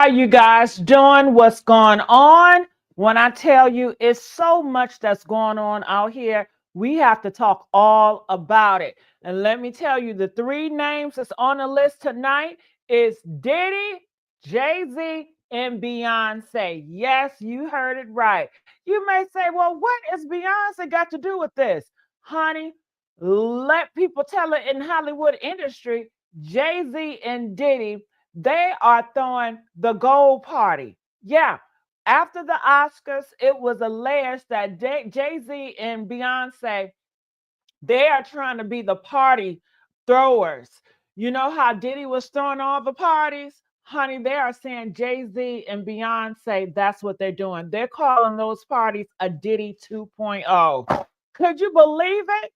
How you guys doing? What's going on? When I tell you it's so much that's going on out here, we have to talk all about it. And let me tell you, the three names that's on the list tonight is Diddy, Jay-Z, and Beyonce. Yes, you heard it right. You may say, well, what has Beyonce got to do with this? Honey, let people tell it in Hollywood industry, Jay-Z and Diddy, they are throwing the gold party. Yeah. After the Oscars, it was alleged that Jay-Z and Beyonce, they are trying to be the party throwers. You know how Diddy was throwing all the parties? Honey, they are saying Jay-Z and Beyonce, that's what they're doing. They're calling those parties a Diddy 2.0. Could you believe it?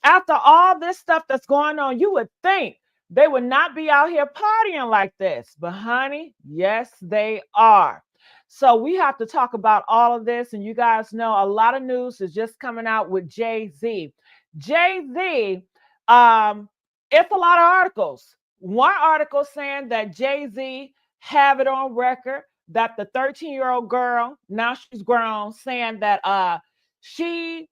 After all this stuff that's going on, you would think they would not be out here partying like this. But honey, yes, they are. So we have to talk about all of this. And you guys know a lot of news is just coming out with Jay-Z. Jay-Z, it's a lot of articles. One article saying that Jay-Z have it on record that the 13-year-old girl, now she's grown, saying that she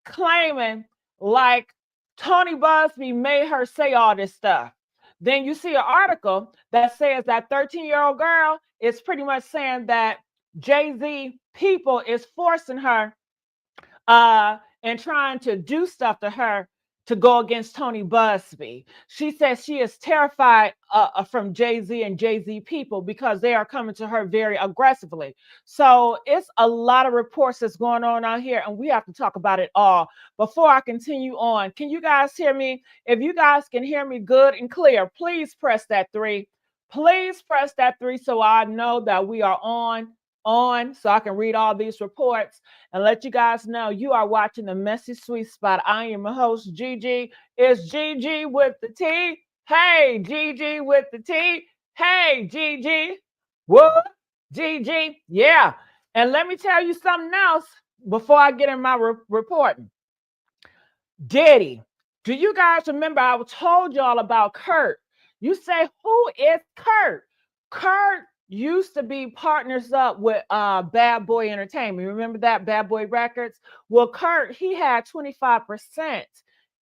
claiming like Tony Buzbee made her say all this stuff. Then you see an article that says that 13-year-old girl is pretty much saying that Jay-Z people is forcing her and trying to do stuff to her to go against Tony Buzbee. She says she is terrified from Jay-Z and Jay-Z people because they are coming to her very aggressively. So it's a lot of reports that's going on out here, and we have to talk about it all. Before I continue on, can you guys hear me? If you guys can hear me good and clear, please press that 3. Please press that 3 so I know that we are on so I can read all these reports and let you guys know you are watching the Messy Sweet Spot. I am your host, Gigi. It's Gigi with the T. Hey, Gigi with the T. Hey, Gigi. What? Gigi. Yeah. And let me tell you something else before I get in my reporting. Diddy. Do you guys remember I told y'all about Kirk? You say, who is Kirk? Kirk used to be partners up with Bad Boy Entertainment. Remember that, Bad Boy Records? Well, Kirk, he had 25%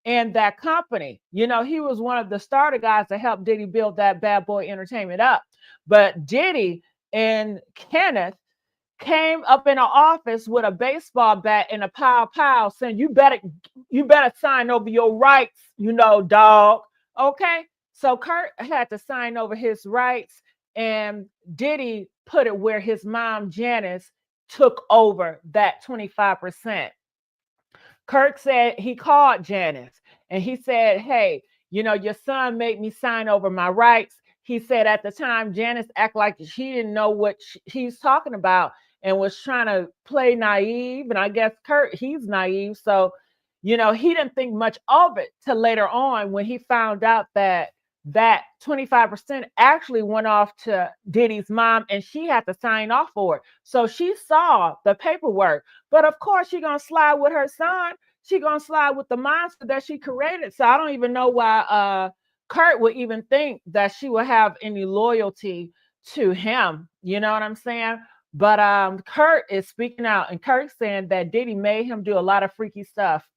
in that company. You know, he was one of the starter guys that helped Diddy build that Bad Boy Entertainment up. But Diddy and Kenneth came up in an office with a baseball bat and a pow saying, you better sign over your rights, you know, dog. Okay. So Kirk had to sign over his rights, and Diddy put it where his mom, Janice, took over that 25%. Kirk said he called Janice and he said, hey, you know, your son made me sign over my rights. He said at the time, Janice acted like she didn't know what he's talking about and was trying to play naive. And I guess Kirk, he's naive. So, you know, he didn't think much of it till later on when he found out that 25% actually went off to Diddy's mom and she had to sign off for it. So she saw the paperwork, but of course she's going to slide with her son. She's going to slide with the monster that she created. So I don't even know why Kurt would even think that she would have any loyalty to him. You know what I'm saying? But Kurt is speaking out, and Kirk saying that Diddy made him do a lot of freaky stuff.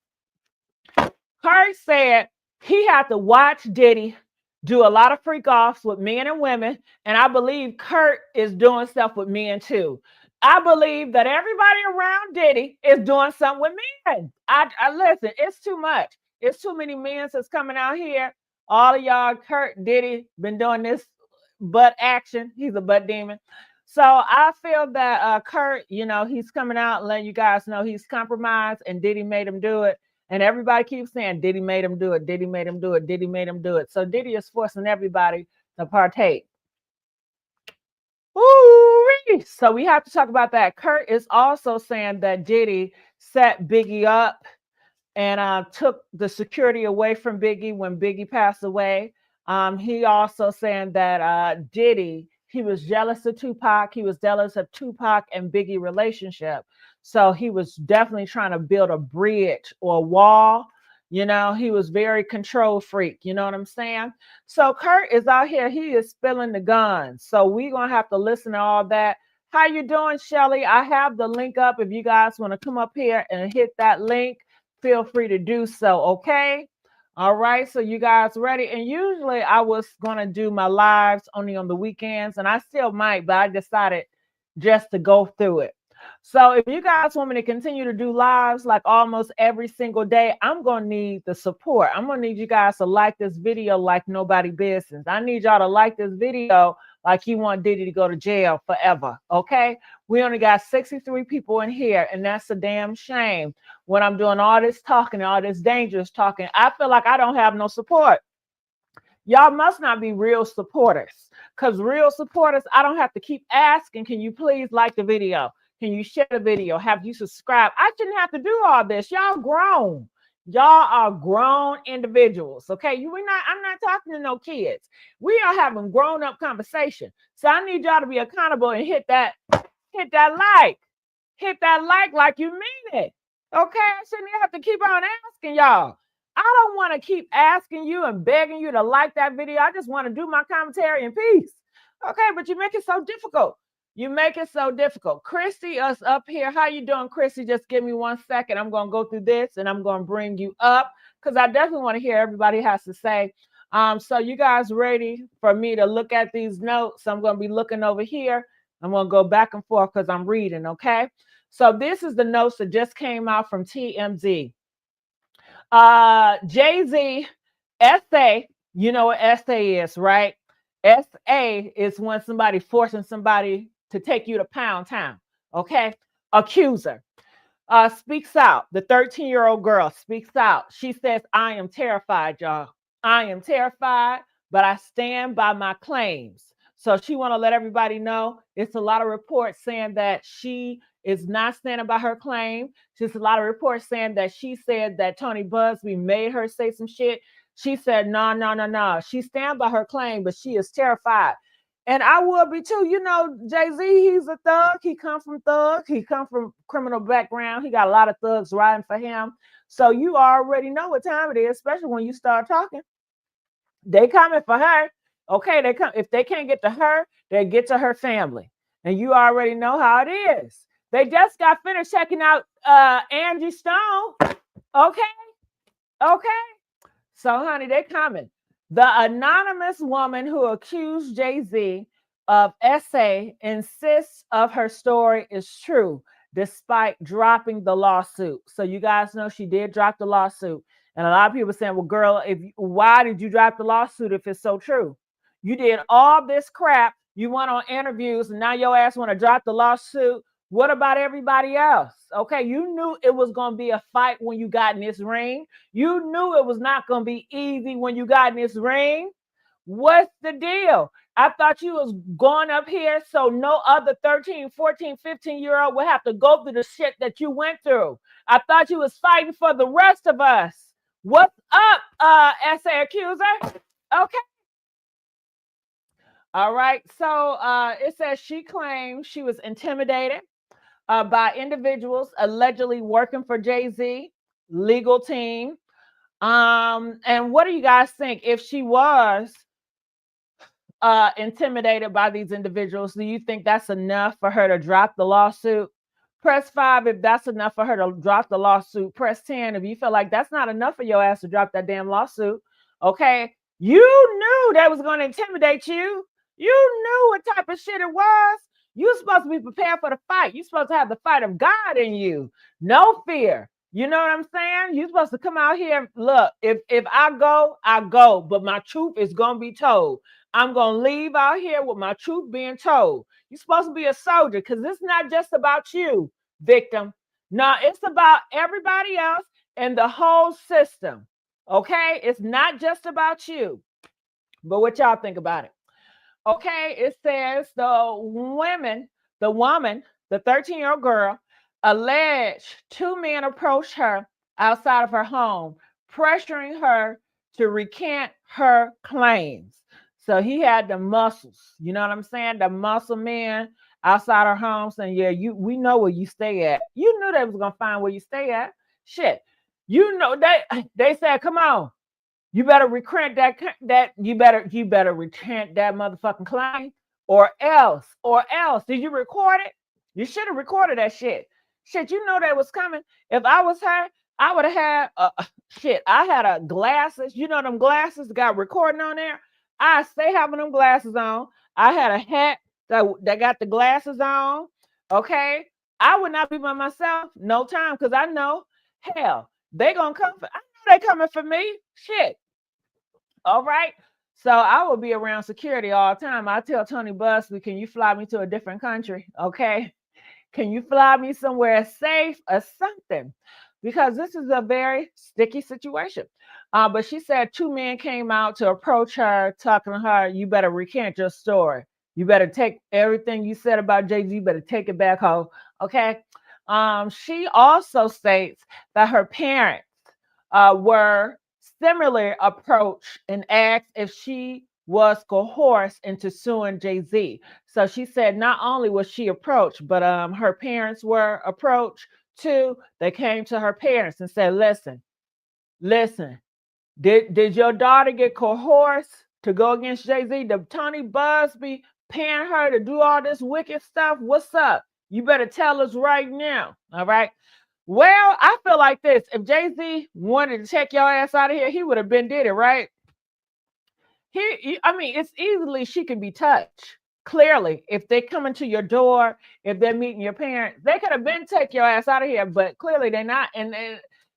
Kurt said he had to watch Diddy do a lot of freak offs with men and women. And I believe Kurt is doing stuff with men too. I believe that everybody around Diddy is doing something with men. I listen, it's too much. It's too many men that's coming out here. All of y'all, Kurt, Diddy, been doing this butt action. He's a butt demon. So I feel that Kurt, you know, he's coming out and letting you guys know he's compromised and Diddy made him do it. And everybody keeps saying Diddy made him do it. Diddy made him do it. Diddy made him do it. So Diddy is forcing everybody to partake. Ooh, so we have to talk about that. Kurt is also saying that Diddy set Biggie up and took the security away from Biggie when Biggie passed away. He also saying that Diddy, he was jealous of Tupac. He was jealous of Tupac and Biggie relationship. So he was definitely trying to build a bridge or a wall, You know, he was very control freak. You know what I'm saying? So Kirk is out here. He is spilling the guns. So we're going to have to listen to all that. How you doing, Shelly? I have the link up. If you guys want to come up here and hit that link, feel free to do so, okay? All right, so you guys ready? And usually I was going to do my lives only on the weekends, and I still might, but I decided just to go through it. So if you guys want me to continue to do lives like almost every single day, I'm going to need the support. I'm going to need you guys to like this video like nobody business. I need y'all to like this video like you want Diddy to go to jail forever, okay? We only got 63 people in here, and that's a damn shame. When I'm doing all this talking, all this dangerous talking, I feel like I don't have no support. Y'all must not be real supporters, because real supporters, I don't have to keep asking, can you please like the video? Can you share the video? Have you subscribed? I shouldn't have to do all this. Y'all grown. Y'all are grown individuals. Okay. I'm not talking to no kids. We are having grown-up conversation. So I need y'all to be accountable and hit that like. Hit that like you mean it. Okay. I shouldn't have to keep on asking y'all. I don't want to keep asking you and begging you to like that video. I just want to do my commentary in peace. Okay, but you make it so difficult. You make it so difficult. Christy is up here. How you doing, Christy? Just give me 1 second. I'm going to go through this and I'm going to bring you up because I definitely want to hear everybody has to say. So you guys ready for me to look at these notes? I'm going to be looking over here. I'm going to go back and forth because I'm reading, okay? So this is the notes that just came out from TMZ. Jay-Z, SA, you know what SA is, right? SA is when somebody forcing somebody to take you to Pound Town, okay? Accuser speaks out. The 13-year-old girl speaks out. She says, I am terrified, y'all. I am terrified, but I stand by my claims. So she want to let everybody know it's a lot of reports saying that she is not standing by her claim. Just a lot of reports saying that she said that Tony Buzbee made her say some shit. She said, no. She stand by her claim, but she is terrified. And I would be too. You know, Jay-Z, he's a thug. He come from thug. He come from criminal background. He got a lot of thugs riding for him. So you already know what time it is, especially when you start talking. They coming for her. Okay, they come. If they can't get to her, they get to her family. And you already know how it is. They just got finished checking out Angie Stone. Okay. So, honey, they coming. The anonymous woman who accused Jay-Z of SA insists of her story is true, despite dropping the lawsuit. So you guys know she did drop the lawsuit. And a lot of people saying, well, girl, why did you drop the lawsuit if it's so true? You did all this crap. You went on interviews, and now your ass want to drop the lawsuit. What about everybody else? Okay, you knew it was going to be a fight when you got in this ring. You knew it was not going to be easy when you got in this ring. What's the deal? I thought you was going up here so no other 13, 14, 15-year-old would have to go through the shit that you went through. I thought you was fighting for the rest of us. What's up, SA accuser? Okay. All right. So it says she claims she was intimidated by individuals allegedly working for Jay-Z legal team. And what do you guys think? If she was intimidated by these individuals, do you think that's enough for her to drop the lawsuit? Press 5 if that's enough for her to drop the lawsuit. Press 10 if you feel like that's not enough for your ass to drop that damn lawsuit. Okay. You knew that was going to intimidate you. You knew what type of shit it was. You're supposed to be prepared for the fight. You're supposed to have the fight of God in you. No fear. You know what I'm saying? You're supposed to come out here. Look, if I go, I go. But my truth is going to be told. I'm going to leave out here with my truth being told. You're supposed to be a soldier because it's not just about you, victim. No, it's about everybody else and the whole system. Okay? It's not just about you. But what y'all think about it? Okay, it says the woman, the 13-year-old girl, alleged 2 men approached her outside of her home, pressuring her to recant her claims. So he had the muscles, you know what I'm saying? The muscle men outside her home saying, yeah, we know where you stay at. You knew they was going to find where you stay at. Shit. You know they said, come on, you better recant that you better recant that motherfucking claim, or else. Did you record it? You should have recorded that shit. Shit, you know that was coming. If I was her, I would have had shit. I had a glasses. You know them glasses got recording on there. I stay having them glasses on. I had a hat that got the glasses on. Okay, I would not be by myself no time because I know hell they gonna come for. I know they coming for me. Shit. All right. So I will be around security all the time. I tell Tony Buzbee, can you fly me to a different country? Okay. Can you fly me somewhere safe or something? Because this is a very sticky situation. But she said two men came out to approach her, talking to her, you better recant your story. You better take everything you said about Jay-Z, you better take it back home. Okay. She also states that her parents were similarly approached and asked if she was coerced into suing Jay-Z. So she said not only was she approached, but her parents were approached too. They came to her parents and said, listen, did your daughter get coerced to go against Jay-Z? The Tony Buzbee paying her to do all this wicked stuff? What's up? You better tell us right now. All right. Well, I feel like this. If Jay-Z wanted to check your ass out of here, he would have been did it, right? I mean, it's easily she can be touched. Clearly, if they come into your door, if they're meeting your parents, they could have been take your ass out of here, but clearly they're not. And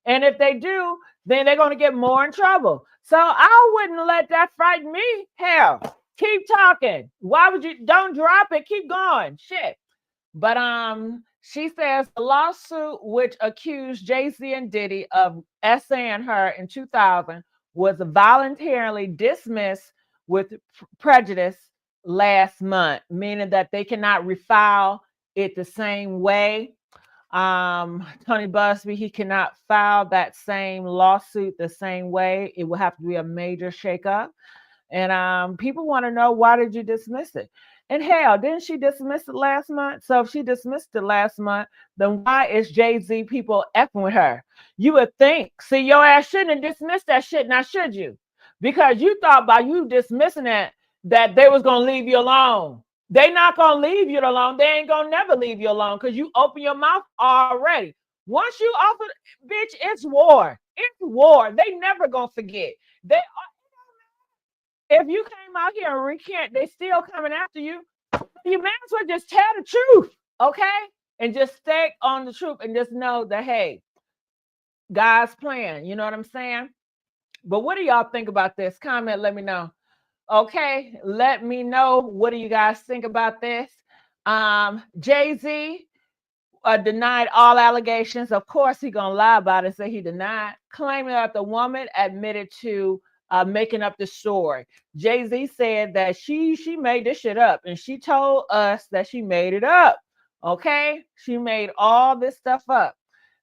if they do, then they're going to get more in trouble. So I wouldn't let that frighten me. Hell, keep talking. Why would you? Don't drop it. Keep going. Shit. But she says the lawsuit which accused Jay-Z and Diddy of essaying her in 2000 was voluntarily dismissed with prejudice last month, meaning that they cannot refile it the same way. Tony Buzbee, he cannot file that same lawsuit the same way. It will have to be a major shakeup. And people want to know, why did you dismiss it? And hell, didn't she dismiss it last month? So if she dismissed it last month, then why is Jay-Z people effing with her? You would think, see, your ass shouldn't have dismissed that shit, now should you? Because you thought by you dismissing it that they was going to leave you alone. They not going to leave you alone. They ain't going to never leave you alone because you open your mouth already. Once you offer, bitch, it's war. It's war. They never going to forget. If you came out here and recant, they still coming after you. You might as well just tell the truth, okay? And just stay on the truth and just know that, hey, God's plan. You know what I'm saying? But what do y'all think about this? Comment, let me know. Okay, let me know. What do you guys think about this? Jay-Z denied all allegations. Of course, he gonna lie about it, say he denied, claiming that the woman admitted to making up the story. Jay-Z said that she made this shit up, and she told us that she made it up. Okay, she made all this stuff up.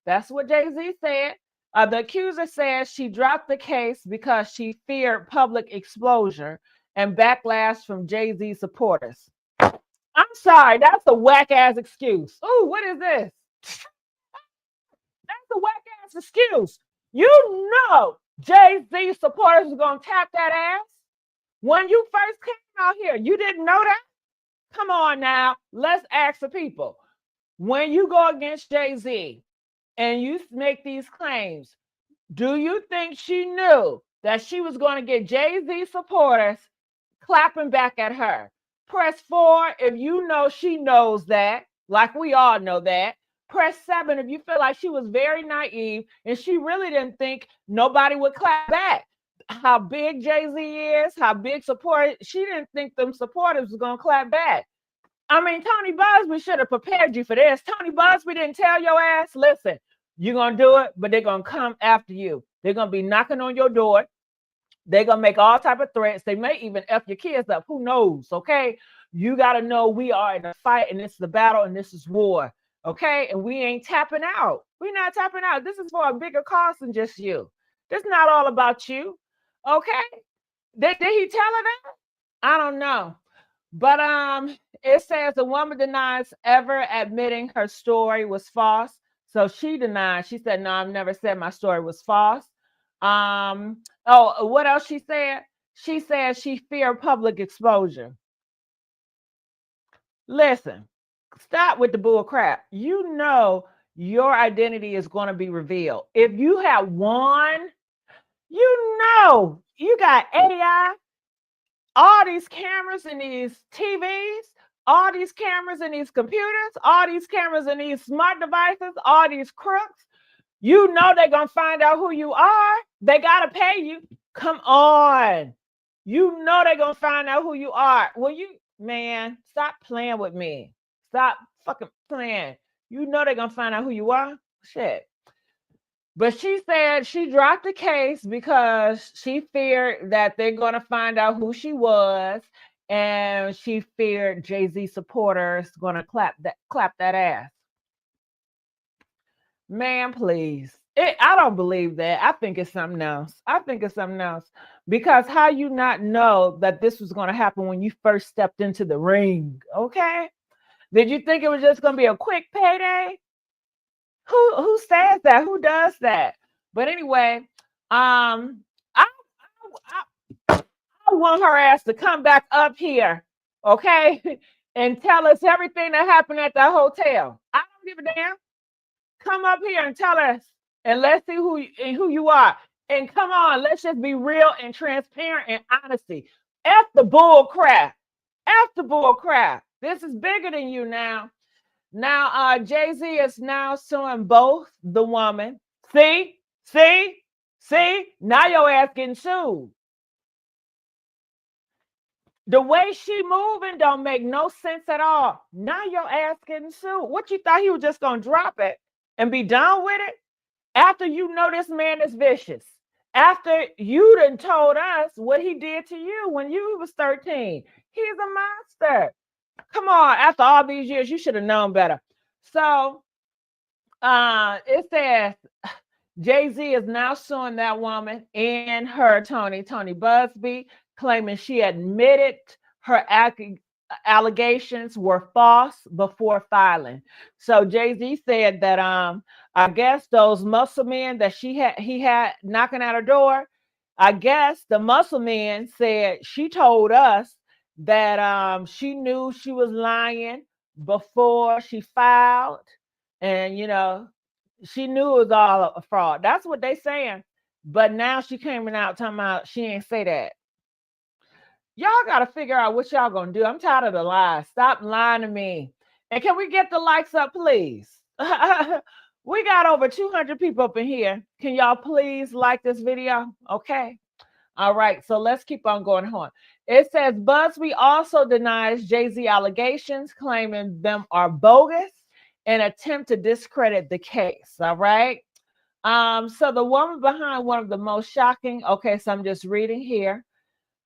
That's what Jay-Z said. The accuser says she dropped the case because she feared public exposure and backlash from Jay-Z supporters. I'm sorry, that's a whack ass excuse. Ooh, what is this? That's a whack ass excuse. You know Jay-Z supporters are gonna tap that ass. When you first came out here, you didn't know that? Come on now, let's ask the people. When you go against Jay-Z and you make these claims, do you think she knew that she was going to get Jay-Z supporters clapping back at her? Press 4 if you know she knows that, like we all know that. Press 7 if you feel like she was very naive and she really didn't think nobody would clap back. How big Jay-Z is, how big support, she didn't think them supporters was going to clap back. I mean, Tony Buzbee should have prepared you for this. Tony Buzbee didn't tell your ass, listen, you're going to do it, but they're going to come after you. They're going to be knocking on your door. They're going to make all type of threats. They may even F your kids up. Who knows? Okay. You got to know we are in a fight and it's the battle and this is war. Okay. And we ain't tapping out. We're not tapping out. This is for a bigger cause than just you. This is not all about you. Okay. Did he tell her that? I don't know. But it says the woman denies ever admitting her story was false. So she denied. She said, no, I've never said my story was false. Oh, what else she said? She said she feared public exposure. Listen, stop with the bull crap. You know your identity is going to be revealed. If you have won, you know you got AI, all these cameras and these TVs, all these cameras and these computers, all these cameras and these smart devices, all these crooks. You know they're going to find out who you are. They got to pay you. Come on. You know they're going to find out who you are. Well, man, stop playing with me. Stop fucking playing. You know they're going to find out who you are. Shit. But she said she dropped the case because she feared that they're going to find out who she was, and she feared Jay-Z supporters going to clap that ass. Man, please. I don't believe that. I think it's something else. Because how you not know that this was going to happen when you first stepped into the ring? Okay. Did you think it was just going to be a quick payday? Who says that? Who does that? But anyway, I want her ass to come back up here, okay, and tell us everything that happened at the hotel. I don't give a damn. Come up here and tell us, and let's see who you are. And come on, let's just be real and transparent and honesty. F the bull crap. F the bull crap. This is bigger than you now. Now, Jay-Z is now suing both the woman. See? Now your ass getting sued. The way she moving don't make no sense at all. Now your ass getting sued. What you thought he was just going to drop it and be done with it? After you know this man is vicious. After you done told us what he did to you when you was 13. He's a monster. Come on, after all these years, you should have known better. So it says Jay-Z is now suing that woman and her Tony Buzbee, claiming she admitted her allegations were false before filing. So Jay-Z said that I guess those muscle men that he had knocking at her door, I guess the muscle men said she told us that she knew she was lying before she filed, and she knew it was all a fraud. That's what they saying. But now she came out talking about she ain't say that. Y'all got to figure out what y'all gonna do. I'm tired of the lies. Stop lying to me. And can we get the likes up, please? We got over 200 people up in here. Can y'all please like this video? Okay. All right, so let's keep on going on. It says Buzbee also denies Jay-Z allegations, claiming them are bogus and attempt to discredit the case. All right. So the woman behind one of the most shocking. Okay, so I'm just reading here.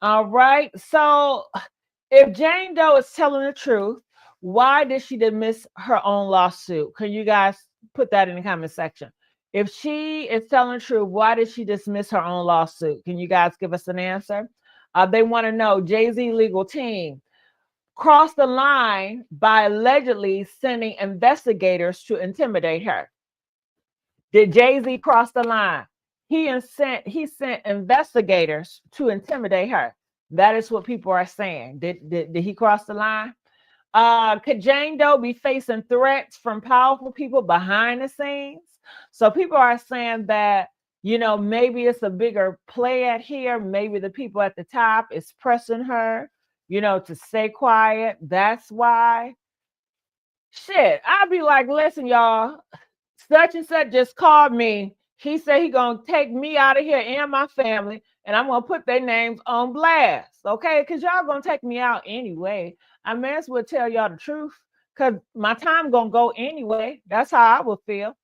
All right. So if Jane Doe is telling the truth, why did she dismiss her own lawsuit? Can you guys put that in the comment section? If she is telling the truth, why did she dismiss her own lawsuit? Can you guys give us an answer? They want to know, Jay-Z legal team crossed the line by allegedly sending investigators to intimidate her. Did Jay-Z cross the line? He sent investigators to intimidate her. That is what people are saying. Did he cross the line? Could Jane Doe be facing threats from powerful people behind the scenes? So people are saying that, maybe it's a bigger play at here. Maybe the people at the top is pressing her, to stay quiet. That's why. Shit, I'd be like, listen, y'all, such and such just called me. He said he gonna take me out of here and my family, and I'm gonna put their names on blast, okay? Because y'all gonna take me out anyway. I may as well tell y'all the truth, because my time gonna go anyway. That's how I would feel.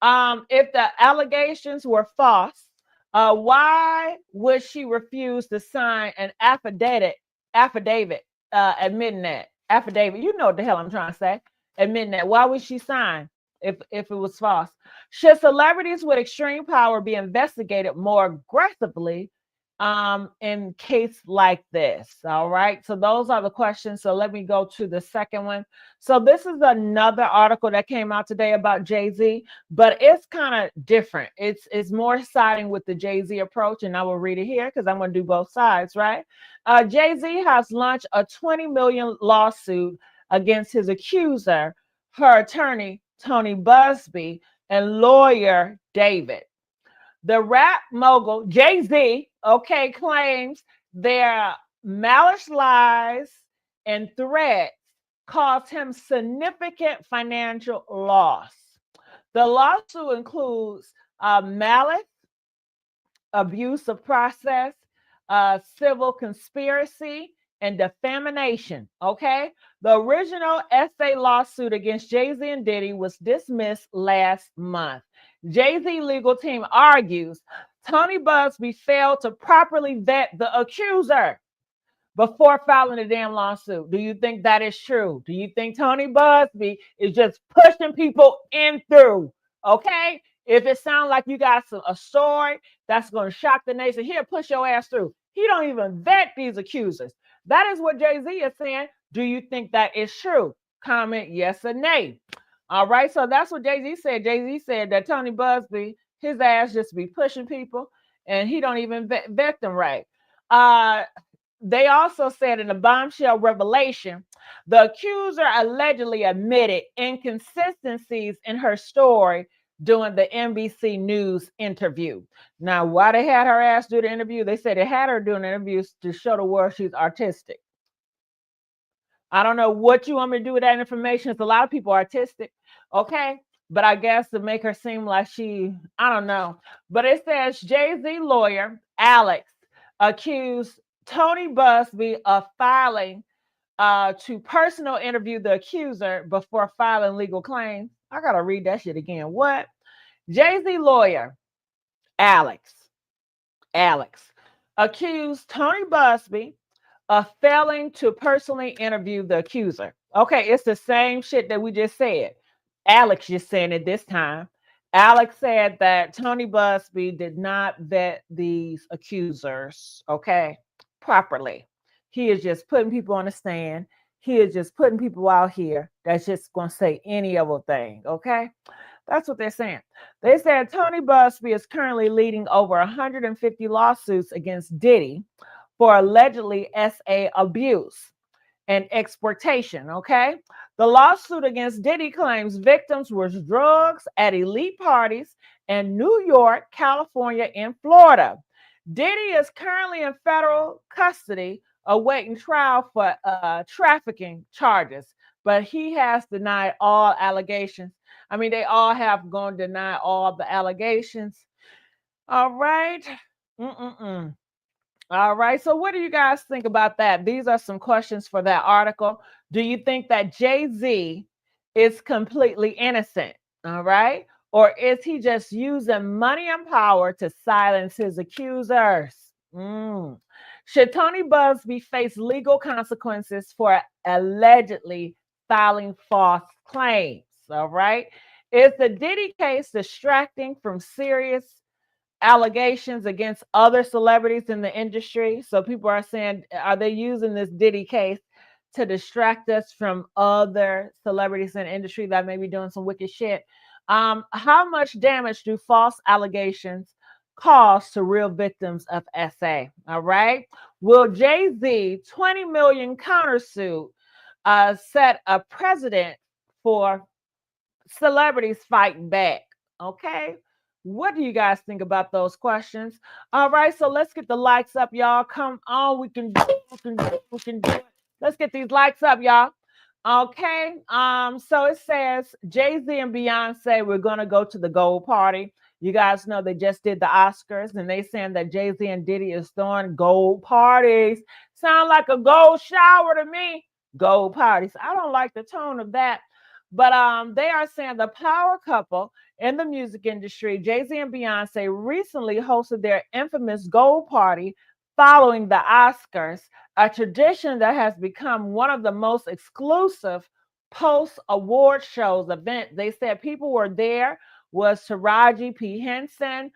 If the allegations were false, why would she refuse to sign an affidavit admitting that? Affidavit, you know what the hell I'm trying to say. Admitting that. Why would she sign if it was false? Should celebrities with extreme power be investigated more aggressively in case like this? All right. So those are the questions. So let me go to the second one. So this is another article that came out today about Jay-Z, but it's kind of different. It's more siding with the Jay-Z approach, and I will read it here because I'm going to do both sides, right? Jay-Z has launched a 20 million lawsuit against his accuser, her attorney, Tony Buzbee, and lawyer David. The rap mogul Jay-Z, okay, claims their malice lies and threats caused him significant financial loss. The lawsuit includes malice, abuse of process, civil conspiracy, and defamation. Okay. The original essay lawsuit against Jay-Z and Diddy was dismissed last month. Jay-Z legal team argues Tony Buzbee failed to properly vet the accuser before filing the damn lawsuit. Do you think that is true? Do you think Tony Buzbee is just pushing people in through? Okay. If it sounds like you got a story that's going to shock the nation, here, push your ass through. He don't even vet these accusers. That is what Jay-Z is saying. Do you think that is true? Comment yes or nay. All right. So that's what Jay-Z said. Jay-Z said that Tony Buzbee, his ass just be pushing people and he don't even vet them right. They also said in a bombshell revelation, the accuser allegedly admitted inconsistencies in her story during the NBC News interview. Now, why they had her ass do the interview? They said they had her doing interviews to show the world she's artistic. I don't know what you want me to do with that information. It's a lot of people artistic, okay? But I guess to make her seem like I don't know. But it says Jay-Z lawyer, Alex, accused Tony Buzbee of filing to personal interview the accuser before filing legal claims. I got to read that shit again. What? Jay-Z lawyer, Alex, accused Tony Buzbee of failing to personally interview the accuser. Okay, it's the same shit that we just said. Alex just saying it this time. Alex said that Tony Buzbee did not vet these accusers, okay, properly. He is just putting people on the stand. He is just putting people out here that's just going to say any other thing, okay? That's what they're saying. They said Tony Buzbee is currently leading over 150 lawsuits against Diddy for allegedly SA abuse and exploitation, okay? The lawsuit against Diddy claims victims were drugs at elite parties in New York, California, and Florida. Diddy is currently in federal custody awaiting trial for trafficking charges, but he has denied all allegations. I mean, they all have gone deny all the allegations. All right. All right. So, what do you guys think about that? These are some questions for that article. Do you think that Jay-Z is completely innocent? All right. Or is he just using money and power to silence his accusers? Should Tony Buzbee face legal consequences for allegedly filing false claims? All right. Is the Diddy case distracting from serious allegations against other celebrities in the industry? So people are saying, are they using this Diddy case to distract us from other celebrities in the industry that may be doing some wicked shit? How much damage do false allegations cause to real victims of SA? All right. Will Jay-Z 20 million countersuit set a precedent for celebrities fighting back? Okay. What do you guys think about those questions? All right, so let's get the likes up, y'all. Come on, we can do it. Let's get these likes up, y'all. Okay. So it says Jay-Z and Beyonce, we're gonna go to the gold party. You guys know they just did the Oscars, and they saying that Jay-Z and Diddy is throwing gold parties. Sound like a gold shower to me. Gold parties. I don't like the tone of that. But they are saying the power couple in the music industry, Jay-Z and Beyonce, recently hosted their infamous gold party following the Oscars, a tradition that has become one of the most exclusive post-award shows event. They said people were there was Taraji P. Henson,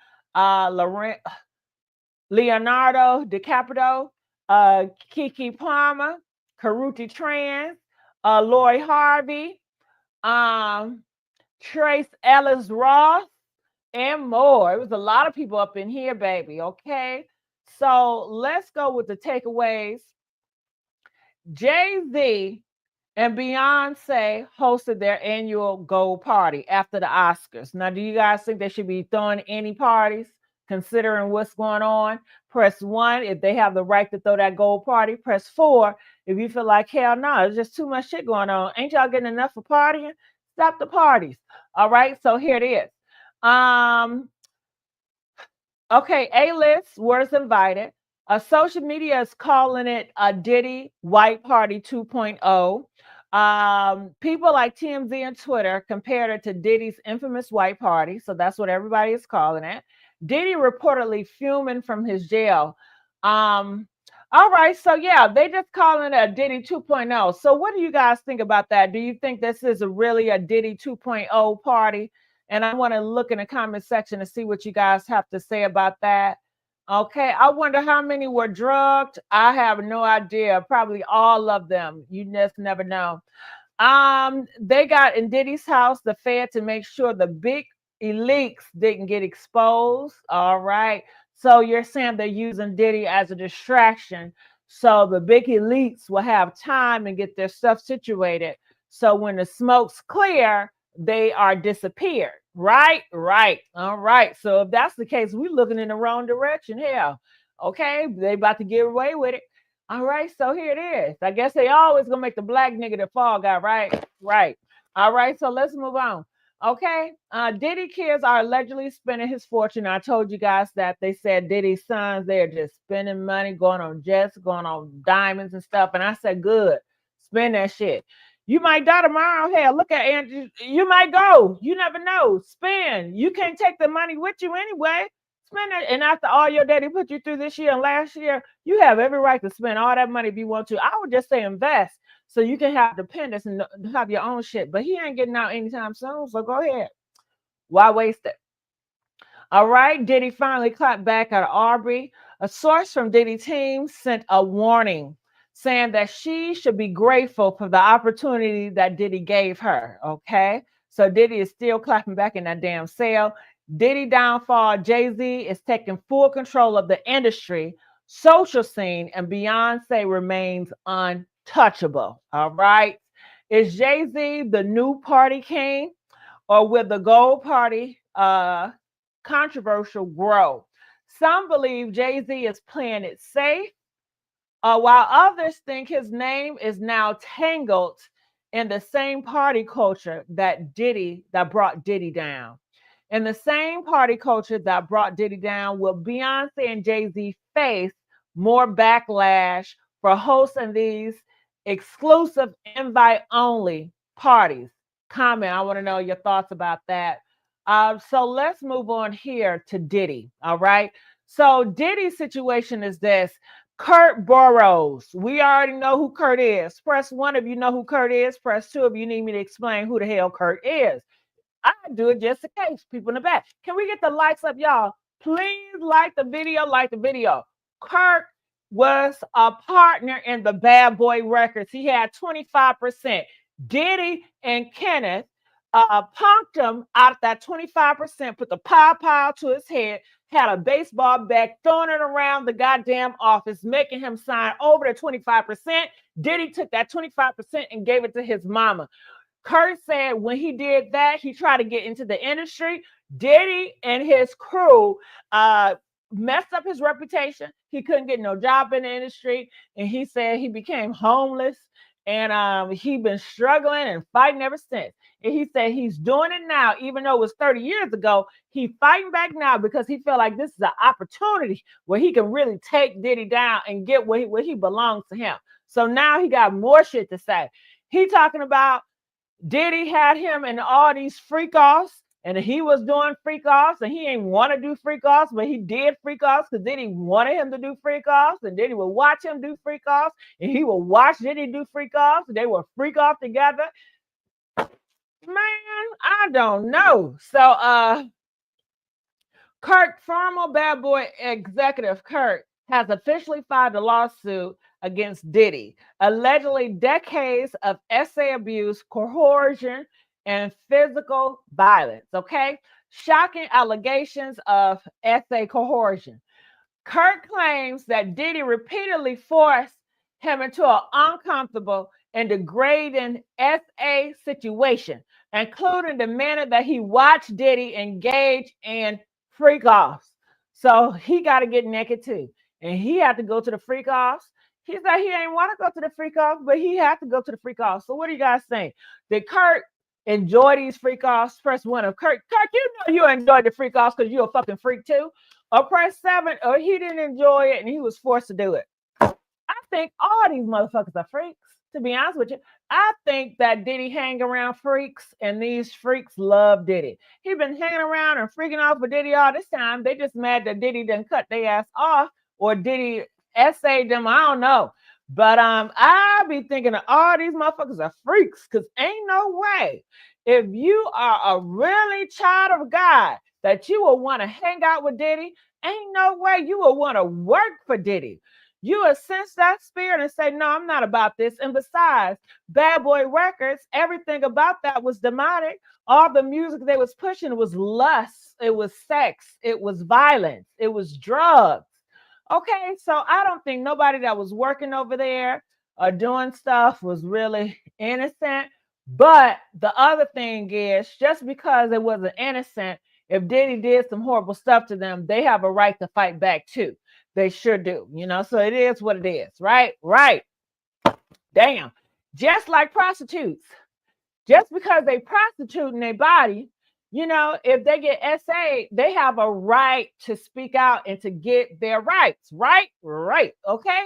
Leonardo DiCaprio, Kiki Palmer, Karuti Trans, Lori Harvey, um, Trace Ellis Ross, and more. It was a lot of people up in here, baby. Okay. So let's go with the takeaways. Jay-Z and Beyonce hosted their annual gold party after the Oscars. Now, do you guys think they should be throwing any parties considering what's going on? Press 1 if they have the right to throw that gold party. Press 4 if you feel like, hell no, there's just too much shit going on. Ain't y'all getting enough for partying? Stop the parties. All right, so here it is. Okay, A-list was invited. Social media is calling it a Diddy White Party 2.0. People like TMZ and Twitter compared it to Diddy's infamous White Party, so that's what everybody is calling it. Diddy reportedly fuming from his jail. All right, so yeah, they just calling it a Diddy 2.0. So what do you guys think about that? Do you think this is really a Diddy 2.0 party? And I want to look in the comment section to see what you guys have to say about that. Okay, I wonder how many were drugged. I have no idea. Probably all of them. You just never know. They got in Diddy's house the Fed to make sure the big elites didn't get exposed. All right. So you're saying they're using Diddy as a distraction. So the big elites will have time and get their stuff situated. So when the smoke's clear, they are disappeared. Right? Right. All right. So if that's the case, we're looking in the wrong direction here. Okay. They about to get away with it. All right, so here it is. I guess they always gonna make the black nigga the fall guy, right? Right. All right, so let's move on. Okay, Diddy kids are allegedly spending his fortune. I told you guys that they said Diddy's sons, they're just spending money, going on jets, going on diamonds and stuff. And I said, good, spend that shit. You might die tomorrow. Hell, look at Andrew. You might go. You never know. Spend. You can't take the money with you anyway. Spend it. And after all your daddy put you through this year and last year, you have every right to spend all that money if you want to. I would just say invest so you can have dependence and have your own shit. But he ain't getting out anytime soon, so go ahead. Why waste it? All right, Diddy finally clapped back at Aubrey. A source from Diddy team sent a warning saying that she should be grateful for the opportunity that Diddy gave her. Okay, so Diddy is still clapping back in that damn cell. Diddy downfall, Jay-Z is taking full control of the industry, social scene, and Beyonce remains untouchable. All right, is Jay-Z the new party king, or will the gold party controversial grow? Some believe Jay-Z is playing it safe, while others think his name is now tangled in the same party culture that brought Diddy down. In the same party culture that brought Diddy down, will Beyonce and Jay-Z face more backlash for hosting these exclusive invite-only parties? Comment. I want to know your thoughts about that. So let's move on here to Diddy. All right. So Diddy's situation is this. Kurt Burrows. We already know who Kurt is. Press 1 if you know who Kurt is. Press 2 if you need me to explain who the hell Kurt is. I do it just in case. People in the back. Can we get the likes up, y'all? Please like the video. Like the video. Kirk was a partner in the Bad Boy Records. He had 25%. Diddy and Kenneth punked him out of that 25%, put the pow to his head, had a baseball bat, throwing it around the goddamn office, making him sign over the 25%. Diddy took that 25% and gave it to his mama. Kirk said when he did that, he tried to get into the industry. Diddy and his crew messed up his reputation. He couldn't get no job in the industry. And he said he became homeless. And he been struggling and fighting ever since. And he said he's doing it now, even though it was 30 years ago. He's fighting back now because he felt like this is an opportunity where he can really take Diddy down and get where he belongs to him. So now he got more shit to say. He talking about Diddy had him in all these freak offs, and he was doing freak offs, and he ain't want to do freak offs, but he did freak offs because Diddy wanted him to do freak offs, and Diddy would watch him do freak offs, and he would watch Diddy do freak offs, and they would freak off together. Man, I don't know. So Kirk, former Bad Boy executive Kirk, has officially filed a lawsuit against Diddy, allegedly decades of essay abuse, coercion, and physical violence. Okay? Shocking allegations of essay coercion. Kirk claims that Diddy repeatedly forced him into an uncomfortable and degrading SA situation, including the manner that he watched Diddy engage in freak offs. So he got to get naked too. And he had to go to the freak offs. He said he ain't want to go to the freak off, but he had to go to the freak offs. So what do you guys think? Did Kirk enjoy these freak offs? Press one of Kirk. Kirk, you know you enjoyed the freak offs because you're a fucking freak too. Or press 7, or he didn't enjoy it and he was forced to do it. I think all these motherfuckers are freaks, to be honest with you. I think that Diddy hang around freaks, and these freaks love Diddy. He been hanging around and freaking off with Diddy all this time. They just mad that Diddy didn't cut their ass off, or Diddy essayed them. I don't know. But I be thinking that all these motherfuckers are freaks, because ain't no way. If you are a really child of God, that you will want to hang out with Diddy, ain't no way you will want to work for Diddy. You will sense that spirit and say, no, I'm not about this. And besides, Bad Boy Records, everything about that was demonic. All the music they was pushing was lust, it was sex, it was violence, it was drugs. Okay, so I don't think nobody that was working over there or doing stuff was really innocent. But the other thing is, just because it wasn't innocent, if Diddy did some horrible stuff to them, they have a right to fight back too. They sure do, so it is what it is, right? Right. Damn. Just like prostitutes. Just because they prostitute in their body, if they get SA, they have a right to speak out and to get their rights, right? Right. Okay.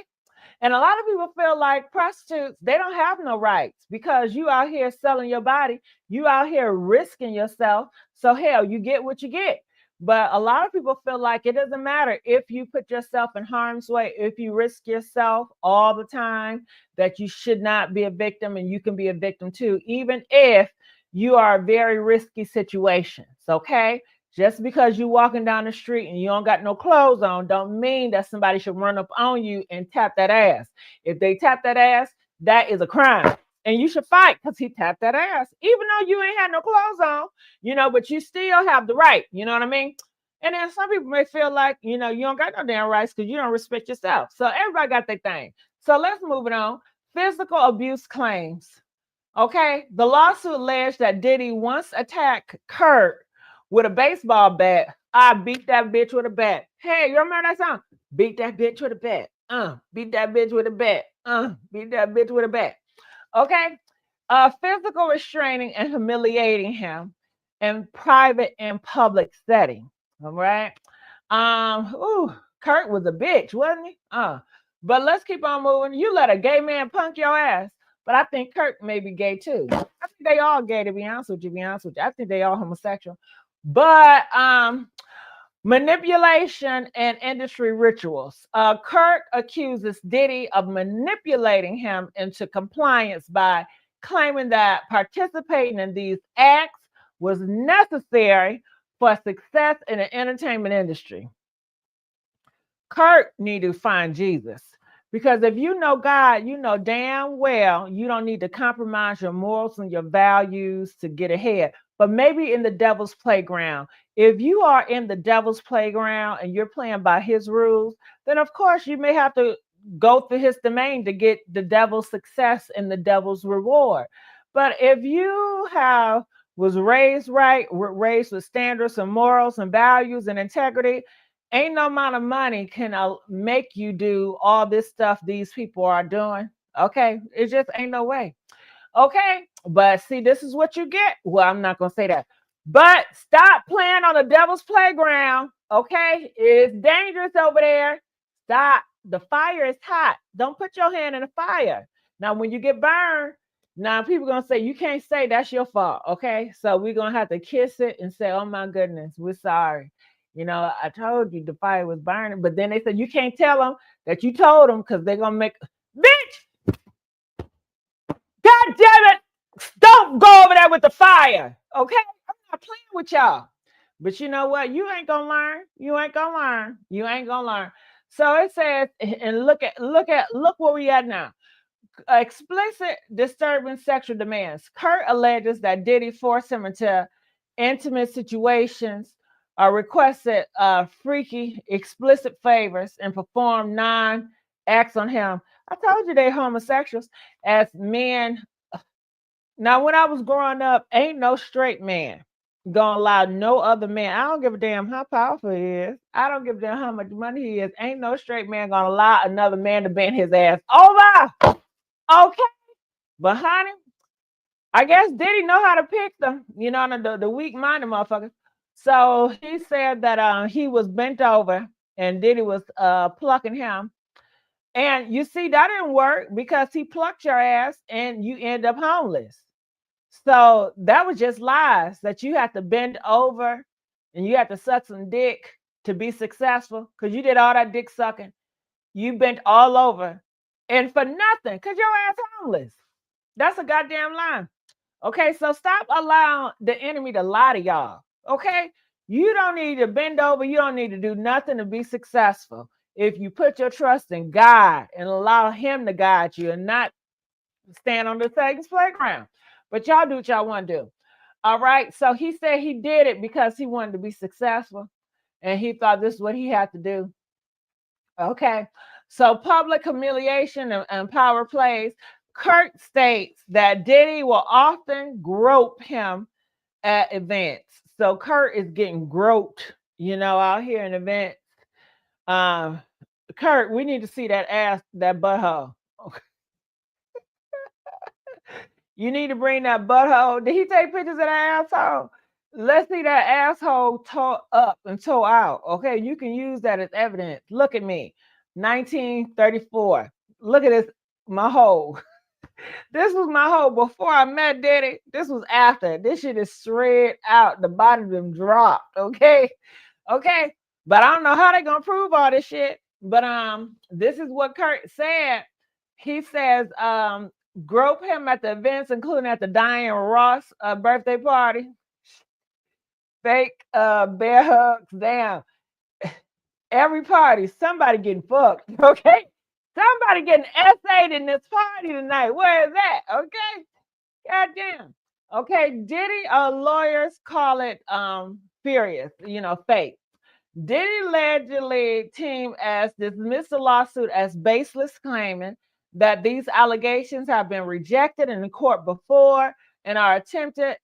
And a lot of people feel like prostitutes, they don't have no rights because you out here selling your body. You out here risking yourself. So hell, you get what you get. But a lot of people feel like it doesn't matter if you put yourself in harm's way, if you risk yourself all the time, that you should not be a victim, and you can be a victim too, even if you are a very risky situations. Okay. Just because you're walking down the street and you don't got no clothes on, don't mean that somebody should run up on you and tap that ass. If they tap that ass, that is a crime. And you should fight because he tapped that ass, even though you ain't had no clothes on, but you still have the right. You know what I mean? And then some people may feel like, you don't got no damn rights because you don't respect yourself. So everybody got their thing. So let's move it on. Physical abuse claims. Okay. The lawsuit alleged that Diddy once attacked Kirk with a baseball bat. I beat that bitch with a bat. Hey, you remember that song? Beat that bitch with a bat. Beat that bitch with a bat. Beat that bitch with a bat. Okay. Physical restraining and humiliating him in private and public setting. All right. Kirk was a bitch, wasn't he? But let's keep on moving. You let a gay man punk your ass. But I think Kirk may be gay too. I think they all gay, to be honest with you. I think they all homosexual. But manipulation and industry rituals. Kirk accuses Diddy of manipulating him into compliance by claiming that participating in these acts was necessary for success in the entertainment industry. Kirk need to find Jesus. Because if you know God, you know damn well you don't need to compromise your morals and your values to get ahead. But maybe in the devil's playground. If you are in the devil's playground and you're playing by his rules, then of course you may have to go through his domain to get the devil's success and the devil's reward. But if you was raised right, raised with standards and morals and values and integrity, ain't no amount of money can make you do all this stuff these people are doing. Okay. It just ain't no way. Okay. But see, this is what you get. Well, I'm not going to say that. But stop playing on the devil's playground. Okay. It's dangerous over there. Stop. The fire is hot. Don't put your hand in the fire. Now, when you get burned, now people are going to say, you can't say that's your fault. Okay. So we're going to have to kiss it and say, oh my goodness, we're sorry. I told you the fire was burning, but then they said, you can't tell them that you told them because they're going to make, bitch, God damn it, don't go over there with the fire, okay? I'm not playing with y'all. But you know what? You ain't gonna learn. You ain't gonna learn. You ain't gonna learn. So it says, and look where we at now. Explicit disturbing sexual demands. Kirk alleges that Diddy forced him into intimate situations, requested freaky, explicit favors, and performed non-acts on him. I told you they homosexuals as men. Now, when I was growing up, ain't no straight man gonna allow no other man. I don't give a damn how powerful he is. I don't give a damn how much money he is. Ain't no straight man gonna allow another man to bend his ass over. Okay. But honey, I guess Diddy know how to pick them, the weak-minded motherfuckers. So he said that he was bent over and Diddy was plucking him. And you see, that didn't work because he plucked your ass and you end up homeless. So that was just lies that you have to bend over and you have to suck some dick to be successful because you did all that dick sucking. You bent all over and for nothing because your ass homeless. That's a goddamn lie. Okay, so stop allowing the enemy to lie to y'all. Okay, you don't need to bend over. You don't need to do nothing to be successful. If you put your trust in God and allow Him to guide you and not stand on the Satan's playground. But y'all do what y'all want to do. All right, so he said he did it because he wanted to be successful and he thought this is what he had to do. Okay, so public humiliation and power plays. Kirk states that Diddy will often grope him at events. So Kirk is getting groped, out here in events. Kirk, we need to see that ass, that butthole. Okay. You need to bring that butthole. Did he take pictures of that asshole? Let's see that asshole toe up and toe out. Okay, you can use that as evidence. Look at me, 1934. Look at this, my hole. This was my hole before I met Diddy. This was after. This shit is straight out. The body of them dropped. Okay. Okay. But I don't know how they're gonna prove all this shit. But this is what Kirk said. He says, grope him at the events, including at the Diane Ross birthday party. Fake bear hugs. Damn. Every party, somebody getting fucked. Okay. Somebody getting essayed in this party tonight. Where is that? Okay. Goddamn. Okay, Diddy, lawyers call it furious, fake. Diddy allegedly team as dismissed the lawsuit as baseless, claiming that these allegations have been rejected in the court before and are attempted.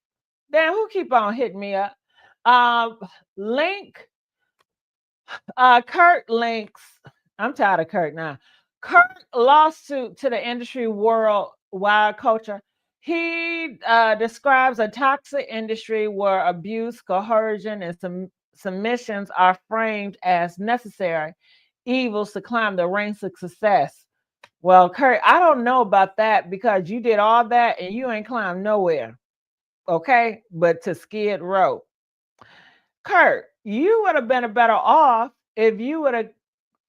Damn, who keep on hitting me up? Link, Kirk links. I'm tired of Kirk now. Kirk lawsuit to the industry worldwide culture. He describes a toxic industry where abuse, coercion, and submissions are framed as necessary evils to climb the ranks of success. Well, Kirk, I don't know about that because you did all that and you ain't climbed nowhere. Okay, but to Skid Row. Kirk, you would have been better off if you would have,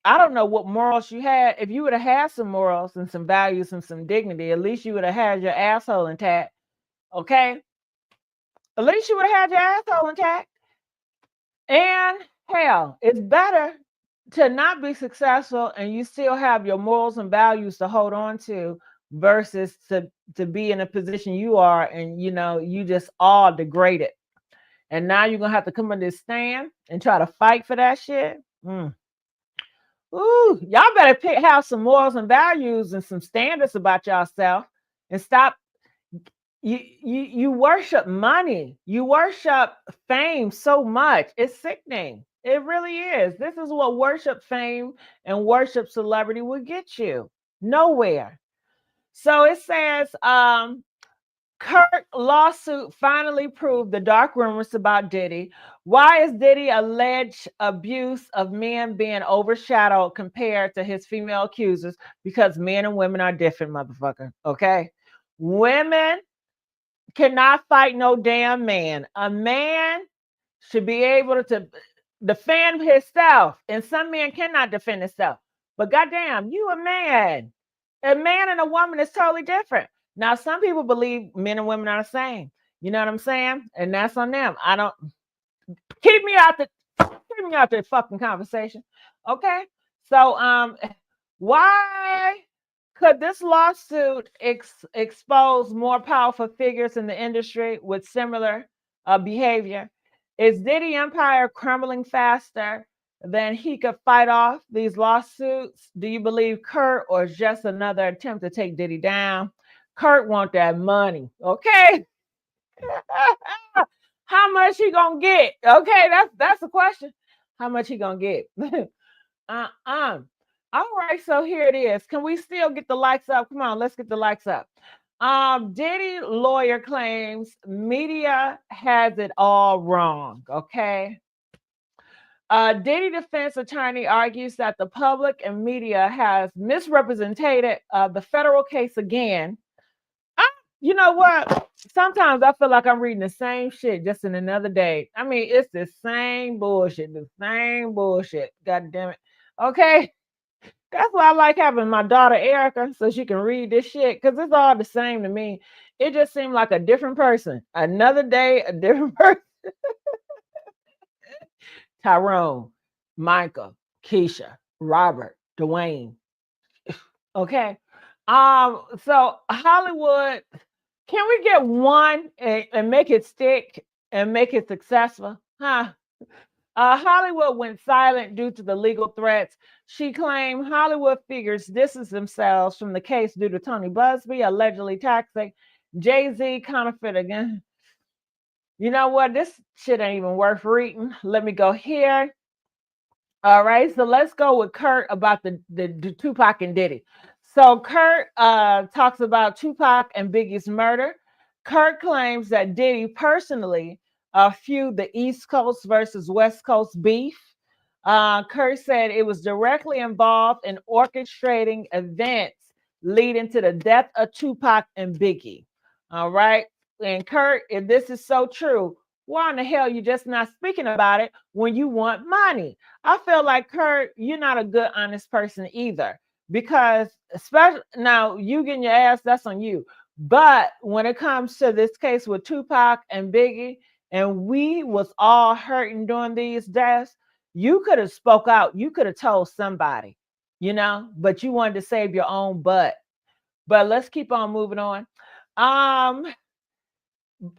I don't know what morals you had. If you would have had some morals and some values and some dignity, at least you would have had your asshole intact. Okay? At least you would have had your asshole intact. And hell, it's better to not be successful and you still have your morals and values to hold on to versus to be in a position you are and you just all degraded. And now you're gonna have to come in this stand and try to fight for that shit. Ooh, y'all better have some morals and values and some standards about yourself and stop. You worship money. You worship fame so much. It's sickening. It really is. This is what worship fame and worship celebrity will get you. Nowhere. So it says, Kirk lawsuit finally proved the dark rumors about Diddy. Why is Diddy alleged abuse of men being overshadowed compared to his female accusers? Because men and women are different, motherfucker. Okay? Women cannot fight no damn man. A man should be able to defend himself, and some men cannot defend himself. But goddamn, you a man. A man and a woman is totally different. Now, some people believe men and women are the same. You know what I'm saying? And that's on them. I don't. keep me out the fucking conversation. Okay. So why could this lawsuit expose more powerful figures in the industry with similar behavior? Is Diddy Empire crumbling faster than he could fight off these lawsuits? Do you believe Kirk or is just another attempt to take Diddy down? Kirk want that money, okay? How much he gonna get? Okay, that's the question. How much he gonna get? uh-uh. All right, so here it is. Can we still get the likes up? Come on, let's get the likes up. Diddy lawyer claims media has it all wrong. Okay. Diddy defense attorney argues that the public and media has misrepresented the federal case again. You know what? Sometimes I feel like I'm reading the same shit just in another day. I mean, it's the same bullshit, the same bullshit. God damn it. Okay. That's why I like having my daughter Erica so she can read this shit because it's all the same to me. It just seemed like a different person. Another day, a different person. Tyrone, Michael, Keisha, Robert, Dwayne. Okay. So Hollywood, can we get one and make it stick and make it successful? Huh? Hollywood went silent due to the legal threats. She claimed Hollywood figures distanced themselves from the case due to Tony Buzbee allegedly taxing Jay-Z counterfeit again. You know what? This shit ain't even worth reading. Let me go here. All right, so let's go with Kirk about the Tupac and Diddy. So Kirk talks about Tupac and Biggie's murder. Kirk claims that Diddy personally feud the East Coast versus West Coast beef. Kirk said it was directly involved in orchestrating events leading to the death of Tupac and Biggie. All right, and Kirk, if this is so true, why in the hell you just not speaking about it when you want money? I feel like Kirk, you're not a good, honest person either. Because especially now, you getting your ass, that's on you. But when it comes to this case with Tupac and Biggie, and we was all hurting during these deaths, you could have spoke out. You could have told somebody, but you wanted to save your own butt. But let's keep on moving on.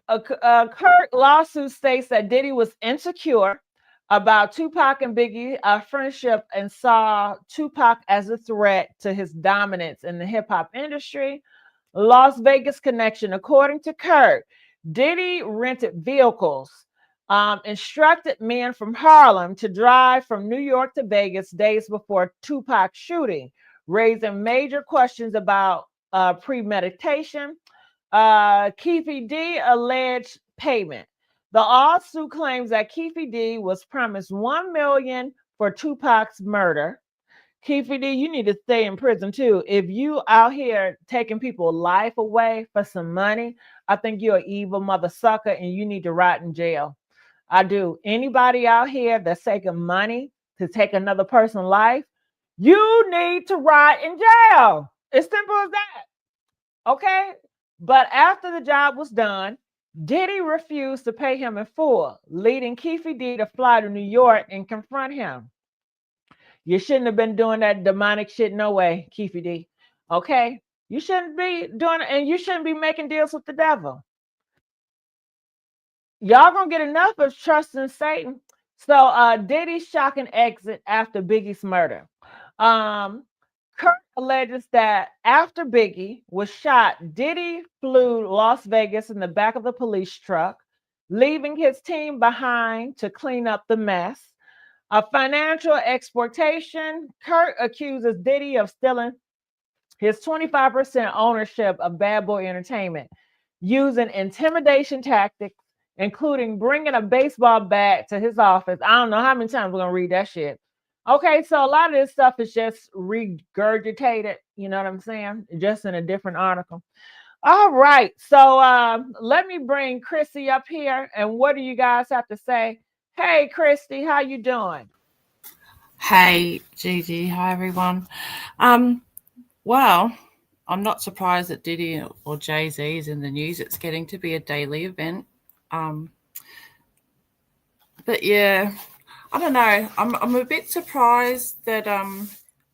Kirk lawsuit states that Diddy was insecure about Tupac and Biggie friendship and saw Tupac as a threat to his dominance in the hip hop industry. Las Vegas connection. According to Kirk, Diddy rented vehicles, instructed men from Harlem to drive from New York to Vegas days before Tupac's shooting, raising major questions about premeditation. Keefe D alleged payment. The lawsuit claims that Keefe D was promised $1 million for Tupac's murder. Keefe D, you need to stay in prison too. If you out here taking people's life away for some money, I think you're an evil mother sucker and you need to rot in jail. I do. Anybody out here that's taking money to take another person's life, you need to rot in jail. It's simple as that. Okay? But after the job was done, Diddy refused to pay him in full, leading Keefe D to fly to New York and confront him. You shouldn't have been doing that demonic shit no way, Keefe D. Okay? You shouldn't be doing it, and you shouldn't be making deals with the devil. Y'all gonna get enough of trusting Satan. So Diddy's shocking exit after Biggie's murder. Kirk alleges that after Biggie was shot, Diddy flew Las Vegas in the back of the police truck, leaving his team behind to clean up the mess. A financial exploitation. Kirk accuses Diddy of stealing his 25% ownership of Bad Boy Entertainment, using intimidation tactics, including bringing a baseball bat to his office. I don't know how many times we're going to read that shit. Okay, so a lot of this stuff is just regurgitated, you know what I'm saying? Just in a different article. All right, so let me bring Christy up here, and what do you guys have to say? Hey, Christy, how you doing? Hey, Gigi. Hi, everyone. Well, I'm not surprised that Diddy or Jay-Z is in the news. It's getting to be a daily event. Um, But yeah, I don't know. I'm a bit surprised that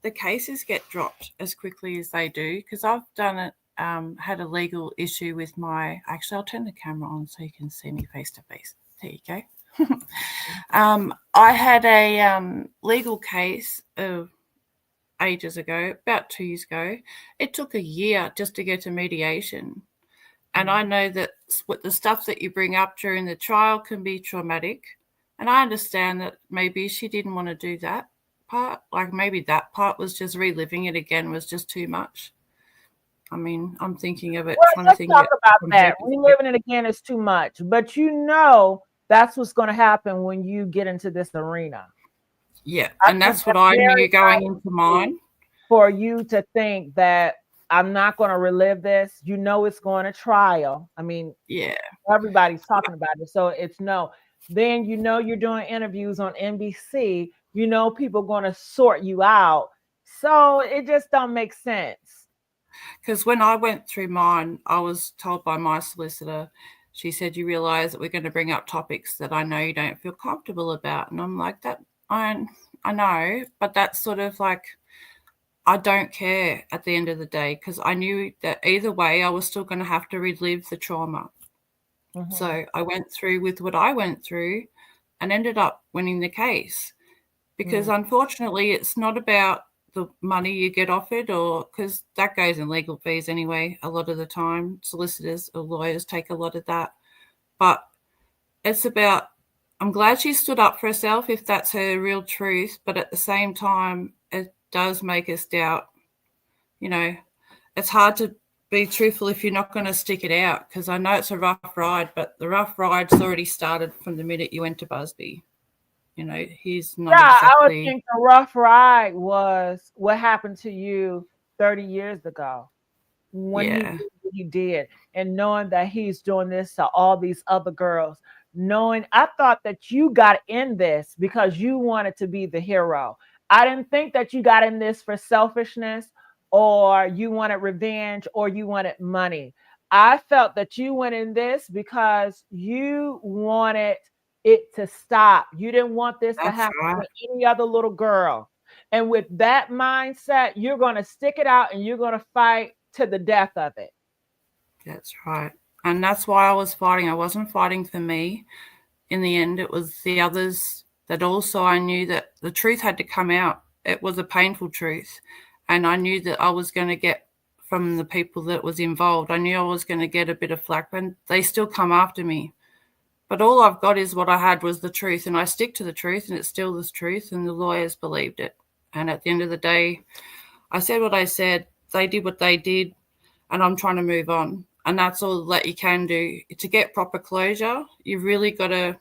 the cases get dropped as quickly as they do, because I've done it. Had a legal issue with my. Actually, I'll turn the camera on so you can see me face to face. There you go. I had a legal case ages ago, about 2 years ago. It took a year just to get to mediation. And I know that the stuff that you bring up during the trial can be traumatic. And I understand that maybe she didn't want to do that part. Like maybe that part was just reliving it again was just too much. I mean, I'm thinking of it, trying to Let's think talk it about from that. her Reliving it perspective. again is too much. But you know that's what's going to happen when you get into this arena. Yeah, I and think that's what that's I very knew going into mine. for you to think that I'm not going to relive this. You know it's going to trial. I mean, Yeah, everybody's talking about it. So it's no. Then you know you're doing interviews on NBC. You know people going to sort you out. So it just don't make sense. because when I went through mine, I was told by my solicitor, she said, "You realise that we're going to bring up topics that I know you don't feel comfortable about," and I'm like, "That I know, but that's sort of like." I don't care at the end of the day, because I knew that either way I was still going to have to relive the trauma. Mm-hmm. So I went through with what I went through and ended up winning the case, because unfortunately it's not about the money you get offered, or because that goes in legal fees anyway. A lot of the time solicitors or lawyers take a lot of that, but it's about, I'm glad she stood up for herself if that's her real truth, but at the same time it does make us doubt, you know, it's hard to be truthful if you're not going to stick it out, because I know it's a rough ride, but the rough ride's already started from the minute you went to Buzbee. You know, he's not Yeah, I would exactly. think the rough ride was what happened to you 30 years ago when he Yeah, did what he did, and knowing that he's doing this to all these other girls. Knowing, I thought that you got in this because you wanted to be the hero. I didn't think that you got in this for selfishness or you wanted revenge or you wanted money. I felt that you went in this because you wanted it to stop. You didn't want this to that's happen right. to any other little girl. And with that mindset, you're going to stick it out and you're going to fight to the death of it. That's right. And that's why I was fighting. I wasn't fighting for me. In the end, it was the others that also I knew that the truth had to come out. It was a painful truth. And I knew that I was going to get from the people that was involved. I knew I was going to get a bit of flack, but they still come after me. But all I've got is what I had was the truth, and I stick to the truth, and it's still the truth, and the lawyers believed it. And at the end of the day, I said what I said, they did what they did, and I'm trying to move on. And that's all that you can do. To get proper closure, you've really got to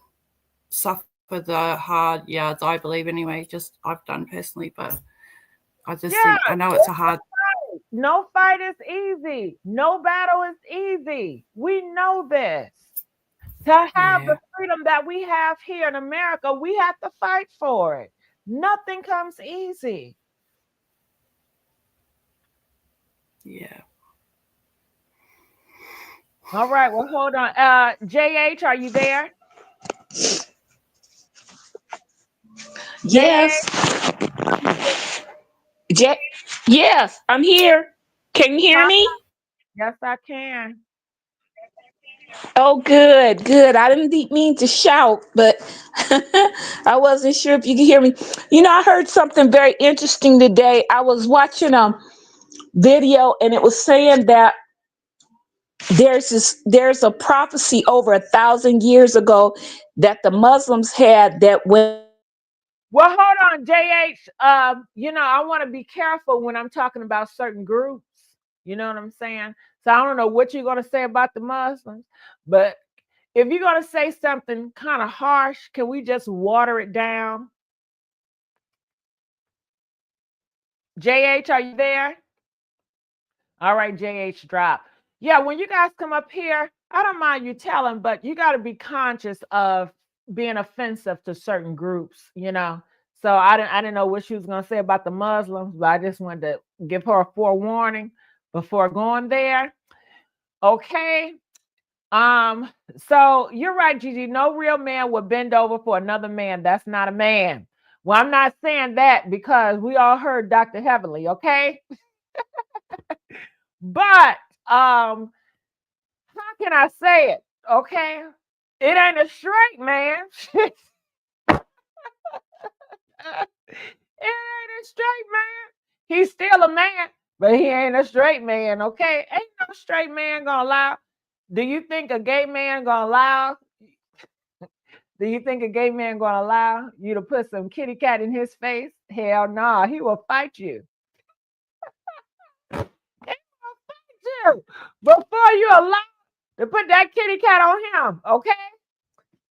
suffer the hard yards, I believe anyway, just I've done personally, but I just think I Yeah, know it's a hard. no fight is easy. No battle is easy. We know this. To have Yeah, the freedom that we have here in America, we have to fight for it. Nothing comes easy. yeah. All right, well, hold on. JH, are you there? Yes. JH, Je- yes, I'm here. Can you hear huh? me? Yes, I can. Oh, good, good. I didn't mean to shout, but I wasn't sure if you could hear me. You know, I heard something very interesting today. I was watching a video, and it was saying that there's a prophecy over 1,000 years ago that the Muslims had that when Well, hold on, JH. I want to be careful when I'm talking about certain groups. You know what I'm saying? So I don't know what you're going to say about the Muslims, but if you're going to say something kind of harsh, can we just water it down? JH, are you there? All right, JH, drop. Yeah, when you guys come up here, I don't mind you telling, but you got to be conscious of being offensive to certain groups. So I didn't know what she was going to say about the Muslims, but I just wanted to give her a forewarning before going there. Okay. So you're right, Gigi. No real man would bend over for another man. That's not a man. Well, I'm not saying that because we all heard Dr. Heavenly, okay? But how can I say it? Okay. It ain't a straight man. It ain't a straight man. He's still a man, but he ain't a straight man, okay? Ain't no straight man gonna allow. Do you think a gay man gonna allow? Do you think a gay man gonna allow you to put some kitty cat in his face? Hell no, nah, he will fight you. He will fight you before you allow to put that kitty cat on him, okay?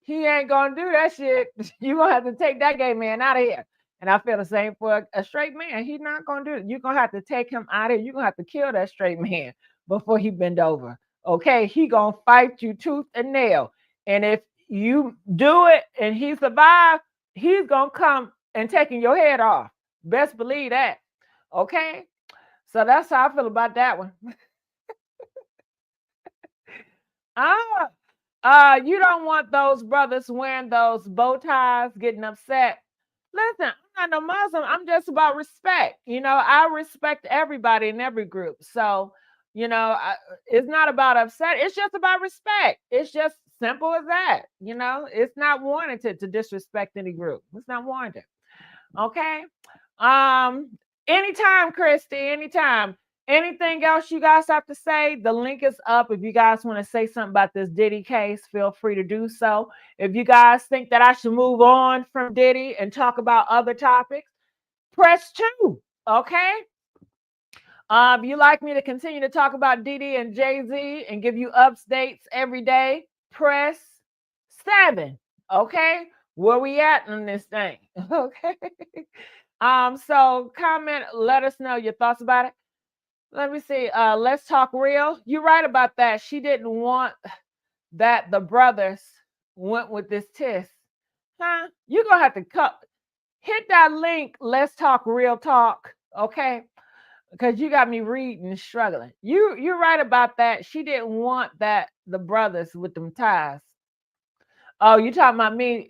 He ain't gonna do that shit. You gonna have to take that gay man out of here. And I feel the same for a straight man. He's not gonna do it. You're gonna have to take him out of here. You're gonna have to kill that straight man before he bend over. Okay, he gonna fight you tooth and nail. And if you do it and he survive, he's gonna come and taking your head off. Best believe that. Okay, so that's how I feel about that one. You don't want those brothers wearing those bow ties, getting upset. Listen, I'm not no Muslim. I'm just about respect. I respect everybody in every group. So, it's not about upset. It's just about respect. It's just simple as that. It's not warranted to disrespect any group. It's not warranted. Okay. Anytime, Christy, anytime. Anything else you guys have to say? The link is up. If you guys want to say something about this Diddy case, feel free to do so. If you guys think that I should move on from Diddy and talk about other topics, press 2. Okay. If you like me to continue to talk about Diddy and Jay-Z and give you updates every day, press 7. Okay. Where we at in this thing? Okay. So comment, let us know your thoughts about it. Let me see. Let's talk real. You're right about that. She didn't want that the brothers went with this test. Huh? You're going to have to hit that link. Let's talk real talk. Okay? Because you got me reading and struggling. You're right about that. She didn't want that the brothers with them ties. Oh, you talking about me?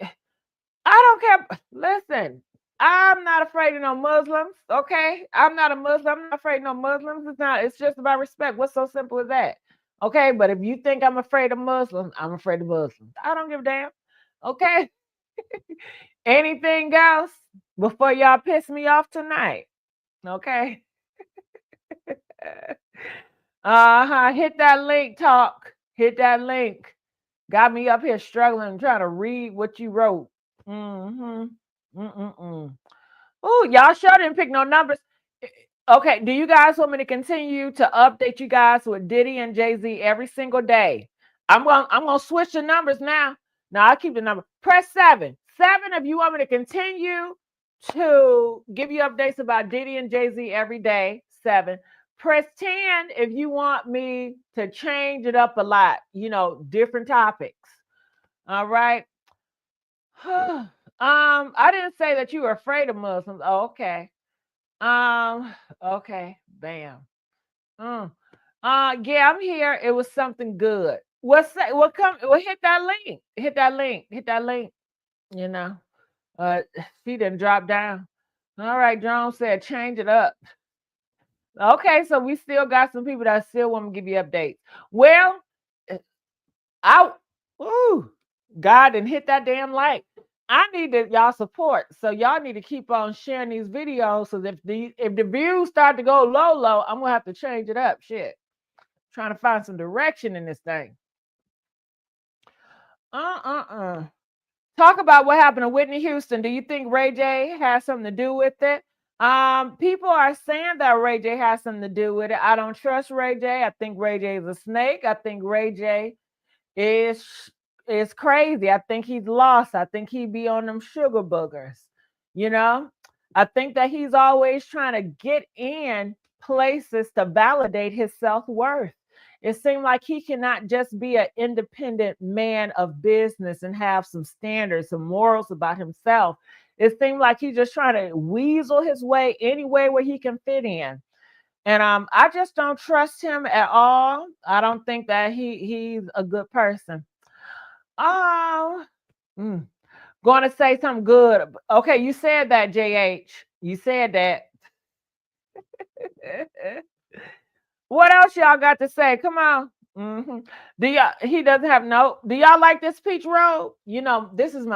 I don't care. Listen. I'm not afraid of no Muslims, okay? I'm not a Muslim. I'm not afraid of no Muslims. It's just about respect. What's so simple as that? Okay, but if you think I'm afraid of Muslims, I'm afraid of Muslims. I don't give a damn. Okay? Anything else before y'all piss me off tonight? Okay? Hit that link, talk. Hit that link. Got me up here struggling, trying to read what you wrote. Oh, y'all sure didn't pick no numbers. Okay, do you guys want me to continue to update you guys with Diddy and Jay-Z every single day? I'm gonna switch the numbers now. Now I'll keep the number. Press 7. 7 if you want me to continue to give you updates about Diddy and Jay-Z every day. 7. Press 10 if you want me to change it up a lot. Different topics. All right. I didn't say that you were afraid of Muslims. Oh, okay. Okay. Bam. Yeah, I'm here. It was something good. Well, hit that link. Hit that link. Hit that link. She didn't drop down. All right, Jerome said change it up. Okay, so we still got some people that still want to give you updates. Well, God didn't hit that damn like. I need y'all support. So y'all need to keep on sharing these videos. So if the views start to go low, I'm gonna have to change it up. Shit. Trying to find some direction in this thing. Talk about what happened to Whitney Houston. Do you think Ray J has something to do with it? People are saying that Ray J has something to do with it. I don't trust Ray J. I think Ray J is a snake. I think Ray J is crazy. I think he's lost. I think he be on them sugar boogers. I think that he's always trying to get in places to validate his self-worth. It seemed like he cannot just be an independent man of business and have some standards, some morals about himself. It seemed like he's just trying to weasel his way anywhere where he can fit in. And I just don't trust him at all. I don't think that he's a good person. Oh, mm, going to say something good. Okay, you said that, JH. You said that. What else y'all got to say? Come on. Do y'all? He doesn't have no. Do y'all like this peach robe? You know, this is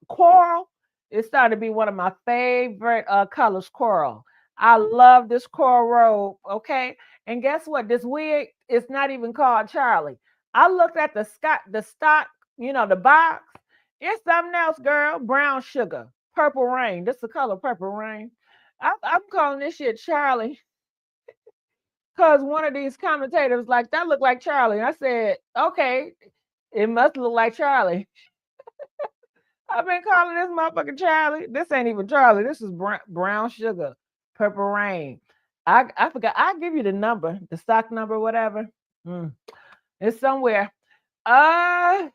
coral. It started to be one of my favorite colors, coral. I love this coral robe. Okay, and guess what? This wig is not even called Charlie. I looked at the stock. You know, the box. It's something else, girl. Brown sugar, purple rain. This is the color purple rain. I'm calling this shit Charlie. Because one of these commentators like that looked like Charlie. And I said, okay, it must look like Charlie. I've been calling this motherfucker Charlie. This ain't even Charlie. This is brown sugar, purple rain. I forgot. I'll give you the number, the stock number, whatever. It's somewhere. Uh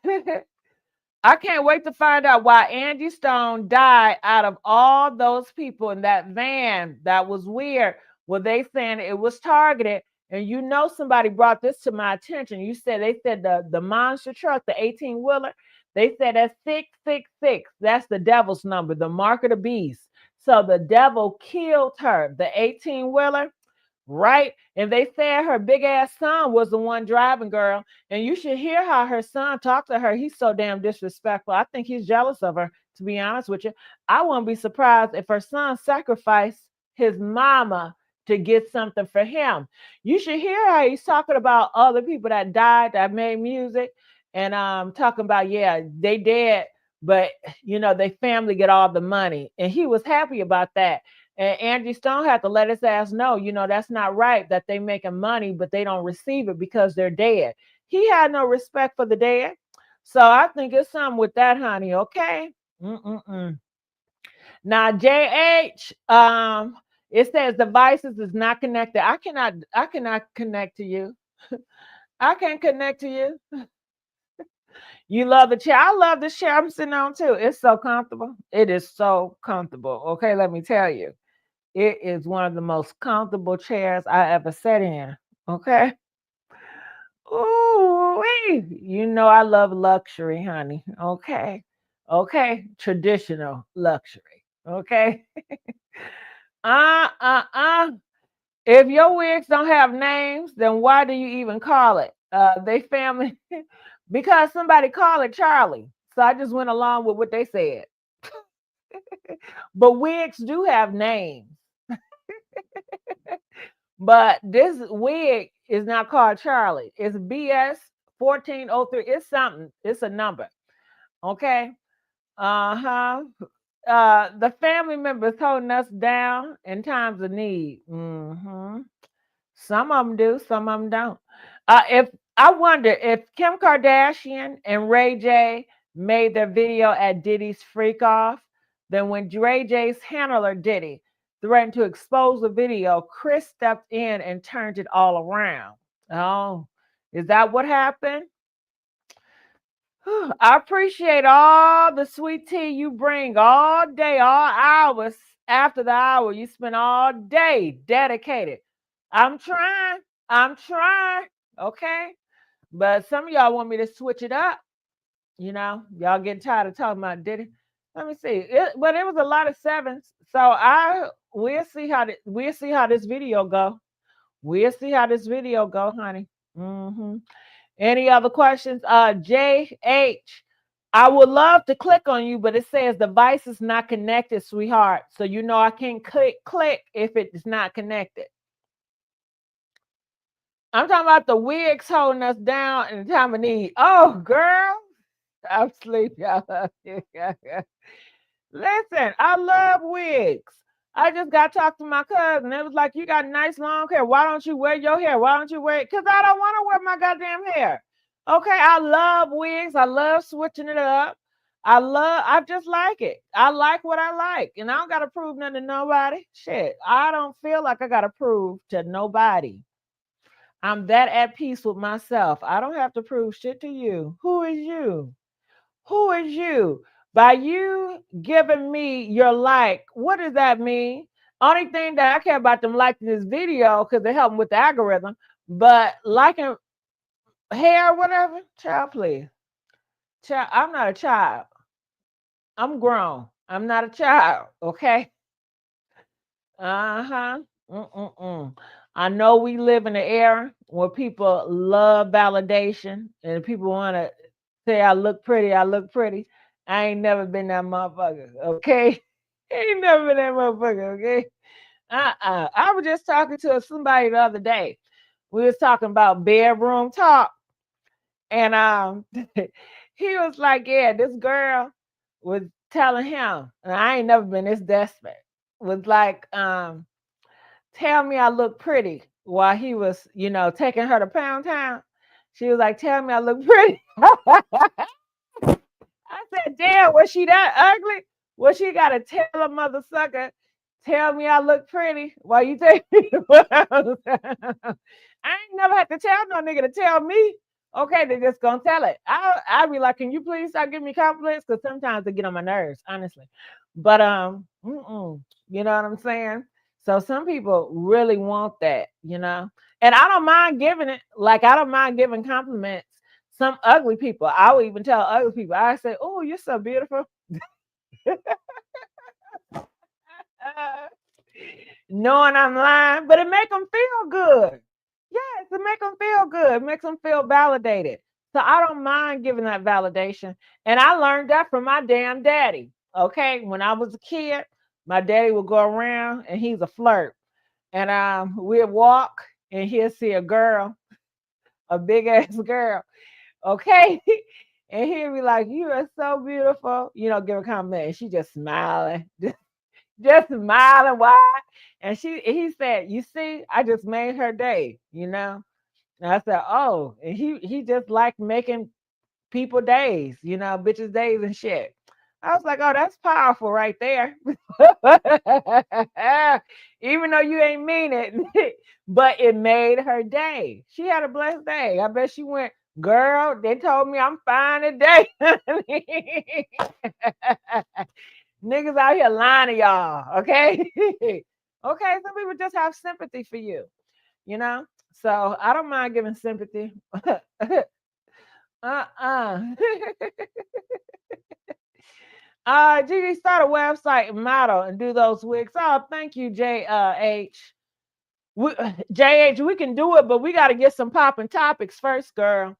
I can't wait to find out why Angie Stone died out of all those people in that van. That was weird. Well, they saying it was targeted. And you know somebody brought this to my attention. They said the monster truck, the 18-wheeler, they said that's 666. That's the devil's number, the mark of the beast. So the devil killed her, the 18-wheeler. Right? And they said her big ass son was the one driving, girl. And you should hear how her son talked to her. He's so damn disrespectful. I think he's jealous of her, to be honest with you. I wouldn't be surprised if her son sacrificed his mama to get something for him. You should hear how he's talking about other people that died, that made music, and talking about, yeah, they dead, but you know, they family get all the money. And he was happy about that. And Angie Stone had to let his ass know, you know, that's not right, that they making money, but they don't receive it because they're dead. He had no respect for the dead. So I think it's something with that, honey, okay? Now, JH, it says devices is not connected. I cannot connect to you. I can't connect to you. You love the chair. I love the chair I'm sitting on too. It's so comfortable. It is so comfortable. Okay, let me tell you. It is one of the most comfortable chairs I ever sat in. Okay. Ooh, you know I love luxury, honey. Okay. Okay. Traditional luxury. Okay. uh uh uh. If your wigs don't have names, then why do you even call it? They family because somebody called it Charlie. So I just went along with what they said. But wigs do have names. But this wig is not called Charlie. It's BS 1403. It's something. It's a number. Okay. Uh-huh. The family members holding us down in times of need. Some of them do, some of them don't. If I wonder if Kim Kardashian and Ray J made their video at Diddy's freak off, then when Ray J's handler Diddy threatened to expose the video, Chris stepped in and turned it all around. Oh, is that what happened? I appreciate all the sweet tea you bring all day, all hours after the hour. You spend all day dedicated. I'm trying. I'm trying. Okay. But some of y'all want me to switch it up. You know, y'all getting tired of talking about Diddy. Let me see. But it was a lot of sevens. So we'll see how this video go. We'll see how this video go, honey. Any other questions? JH, I would love to click on you, but it says device is not connected, sweetheart. So you know I can't click if it's not connected. I'm talking about the wigs holding us down in the time of need. Oh, girl, I'm asleep, y'all. Listen, I love wigs. I just got to talk to my cousin. It was like, you got nice long hair. Why don't you wear your hair? Why don't you wear it? Because I don't want to wear my goddamn hair. Okay, I love wigs. I love switching it up. I just like it. I like what I like. And I don't got to prove nothing to nobody. Shit, I don't feel like I got to prove to nobody. I'm that at peace with myself. I don't have to prove shit to you. Who is you? Who is you? By you giving me your like, what does that mean? Only thing that I care about them liking this video because they help them with the algorithm. But liking hair or whatever, child, please. Child, I'm not a child. I'm grown. I'm not a child. Okay. Uh-huh. Mm-mm-mm. I know we live in an era where people love validation and people want to say, I look pretty, I look pretty. I ain't never been that motherfucker, okay? Ain't never been that motherfucker, okay? I was just talking to somebody the other day. We was talking about bedroom talk. And he was like, yeah, this girl was telling him, and I ain't never been this desperate, was like, tell me I look pretty while he was, taking her to Pound Town. She was like, tell me I look pretty. I said, damn, was she that ugly? Well, she got to tell a mother sucker, tell me I look pretty while you take me to Pound Town. I ain't never had to tell no nigga to tell me. Okay, they just gonna tell it. I'll be like, can you please stop giving me compliments? Because sometimes they get on my nerves, honestly. But you know what I'm saying? So some people really want that, And I don't mind giving it. Like I don't mind giving compliments. Some ugly people, I will even tell ugly people. I say, "Oh, you're so beautiful." Knowing I'm lying, but it make them feel good. Yes, it make them feel good. It makes them feel validated. So I don't mind giving that validation. And I learned that from my damn daddy. Okay, when I was a kid, my daddy would go around and he's a flirt, and we'd walk and he'd see a girl, a big ass girl. Okay. And he'd be like, "You are so beautiful," give a compliment. And she just smiling, just smiling wide. And he said, "You see, I just made her day, And I said, "Oh," and he just liked making people days, bitches days and shit. I was like, "Oh, that's powerful right there." Even though you ain't mean it, but it made her day. She had a blessed day. I bet she went, "Girl, they told me I'm fine today." Niggas out here lying to y'all, okay? Okay, some people just have sympathy for you, So I don't mind giving sympathy. uh-uh. Gigi, start a website and model and do those wigs. Oh, thank you, H. JH, we can do it, but we got to get some popping topics first, girl.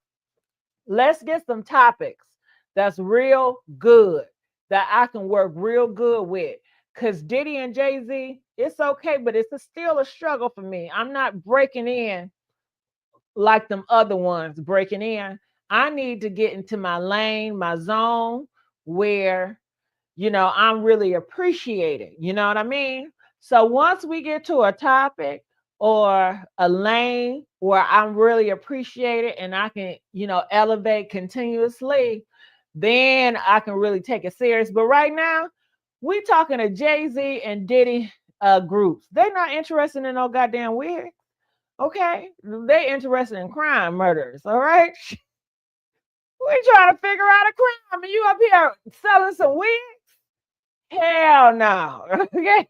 Let's get some topics that's real good that I can work real good with. Because Diddy and Jay-Z, it's okay, but it's still a struggle for me. I'm not breaking in like them other ones breaking in. I need to get into my lane, my zone, where, I'm really appreciated. You know what I mean? So once we get to a topic or a lane where I'm really appreciated and I can, elevate continuously, then I can really take it serious. But right now, we talking to Jay-Z and Diddy groups. They're not interested in no goddamn wig. Okay? They interested in crime, murders. All right? We trying to figure out a crime and you up here selling some wigs? Hell no. Okay?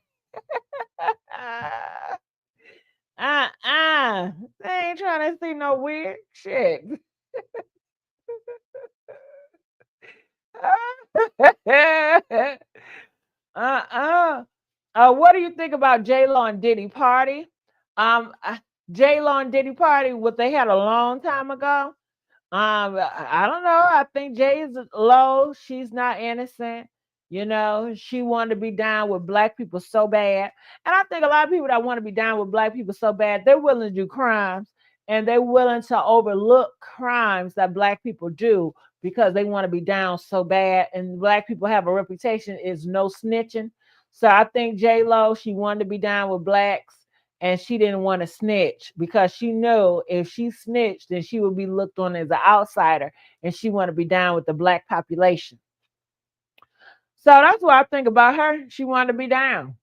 They ain't trying to see no wig. Shit. What do you think about J-Lo and Diddy party? J-Lo and Diddy party, what they had a long time ago. I don't know. I think Jay's low. She's not innocent. She wanted to be down with black people so bad. And I think a lot of people that want to be down with black people so bad, they're willing to do crimes and they're willing to overlook crimes that black people do because they want to be down so bad. And black people have a reputation is no snitching. So I think J-Lo, she wanted to be down with blacks and she didn't want to snitch because she knew if she snitched, then she would be looked on as an outsider and she wanted to be down with the black population. So that's what I think about her. She wanted to be down.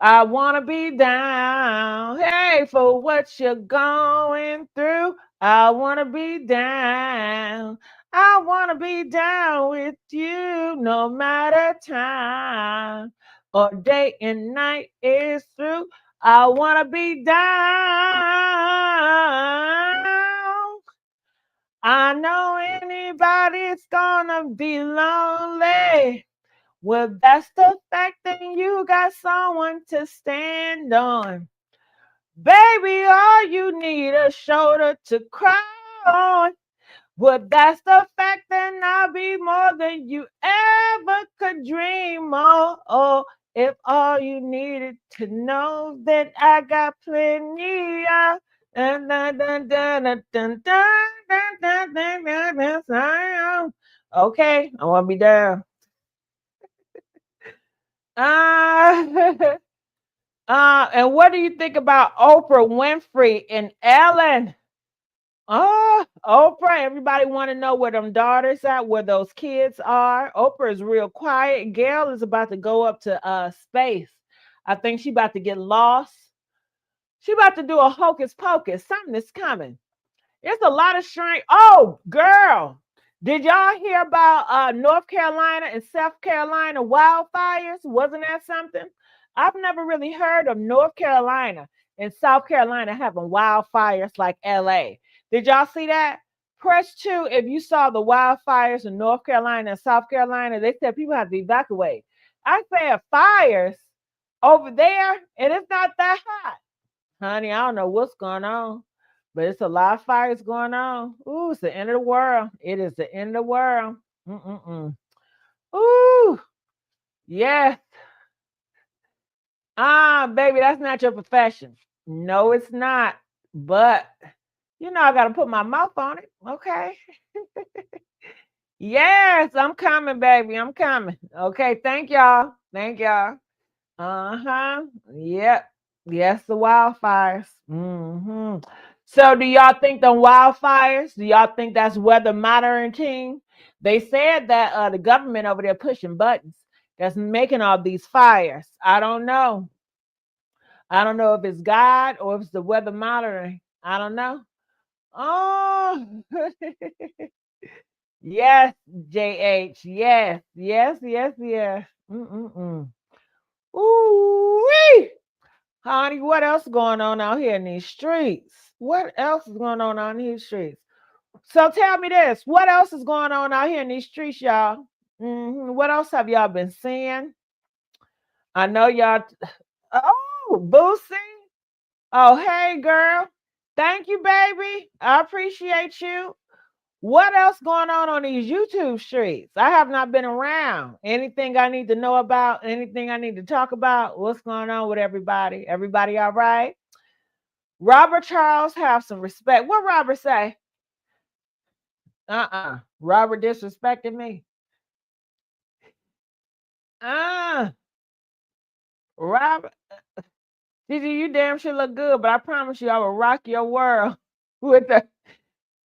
I want to be down. Hey, for what you're going through. I want to be down. I want to be down with you no matter time. or day and night is through. I wanna be down. I know anybody's gonna be lonely. Well, that's the fact that you got someone to stand on. Baby, all you need a shoulder to cry on. Well, that's the fact that I'll be more than you ever could dream of. Oh, if all you needed to know that I got plenty of. Dun, dun, dun, dun, dun, dun, dun, dun, dun, dun, dun, dun. Okay, I want to be down. And what do you think about Oprah Winfrey and Ellen? Oh, Oprah, everybody want to know where them daughters at, where those kids are. Oprah is real quiet. Gail is about to go up to space. I think she about to get lost. She about to do a hocus pocus. Something is coming. It's a lot of shrink. Oh, girl. Did y'all hear about North Carolina and South Carolina wildfires? Wasn't that something? I've never really heard of North Carolina and South Carolina having wildfires like LA. Did y'all see that? Press 2 if you saw the wildfires in North Carolina and South Carolina. They said people have to evacuate. I said fires over there, and it's not that hot. Honey, I don't know what's going on, but it's a lot of fires going on. Ooh, it's the end of the world. It is the end of the world. Ooh, yes. Baby, that's not your profession. No, it's not. But, I got to put my mouth on it. Okay. Yes, I'm coming, baby. I'm coming. Okay, thank y'all. Thank y'all. Yep. Yes, the wildfires. So do y'all think the wildfires, do y'all think that's weather monitoring? They said that the government over there pushing buttons that's making all these fires. I don't know. I don't know if it's God or if it's the weather monitoring. I don't know. Oh, yes, JH. Yes, yes, yes, yes. Ooh-wee. Honey, what else going on out here in these streets? What else is going on out in these streets? So tell me this. What else is going on out here in these streets, y'all? What else have y'all been seeing? I know y'all. Oh, Boosie. Oh, hey, girl. Thank you, baby. I appreciate you. What else going on these YouTube streets? I have not been around. Anything I need to know about? Anything I need to talk about? What's going on with everybody? Everybody all right? Robert Charles, have some respect. What Robert say? Robert disrespected me. Robert. Gigi, you damn sure look good, but I promise you I will rock your world with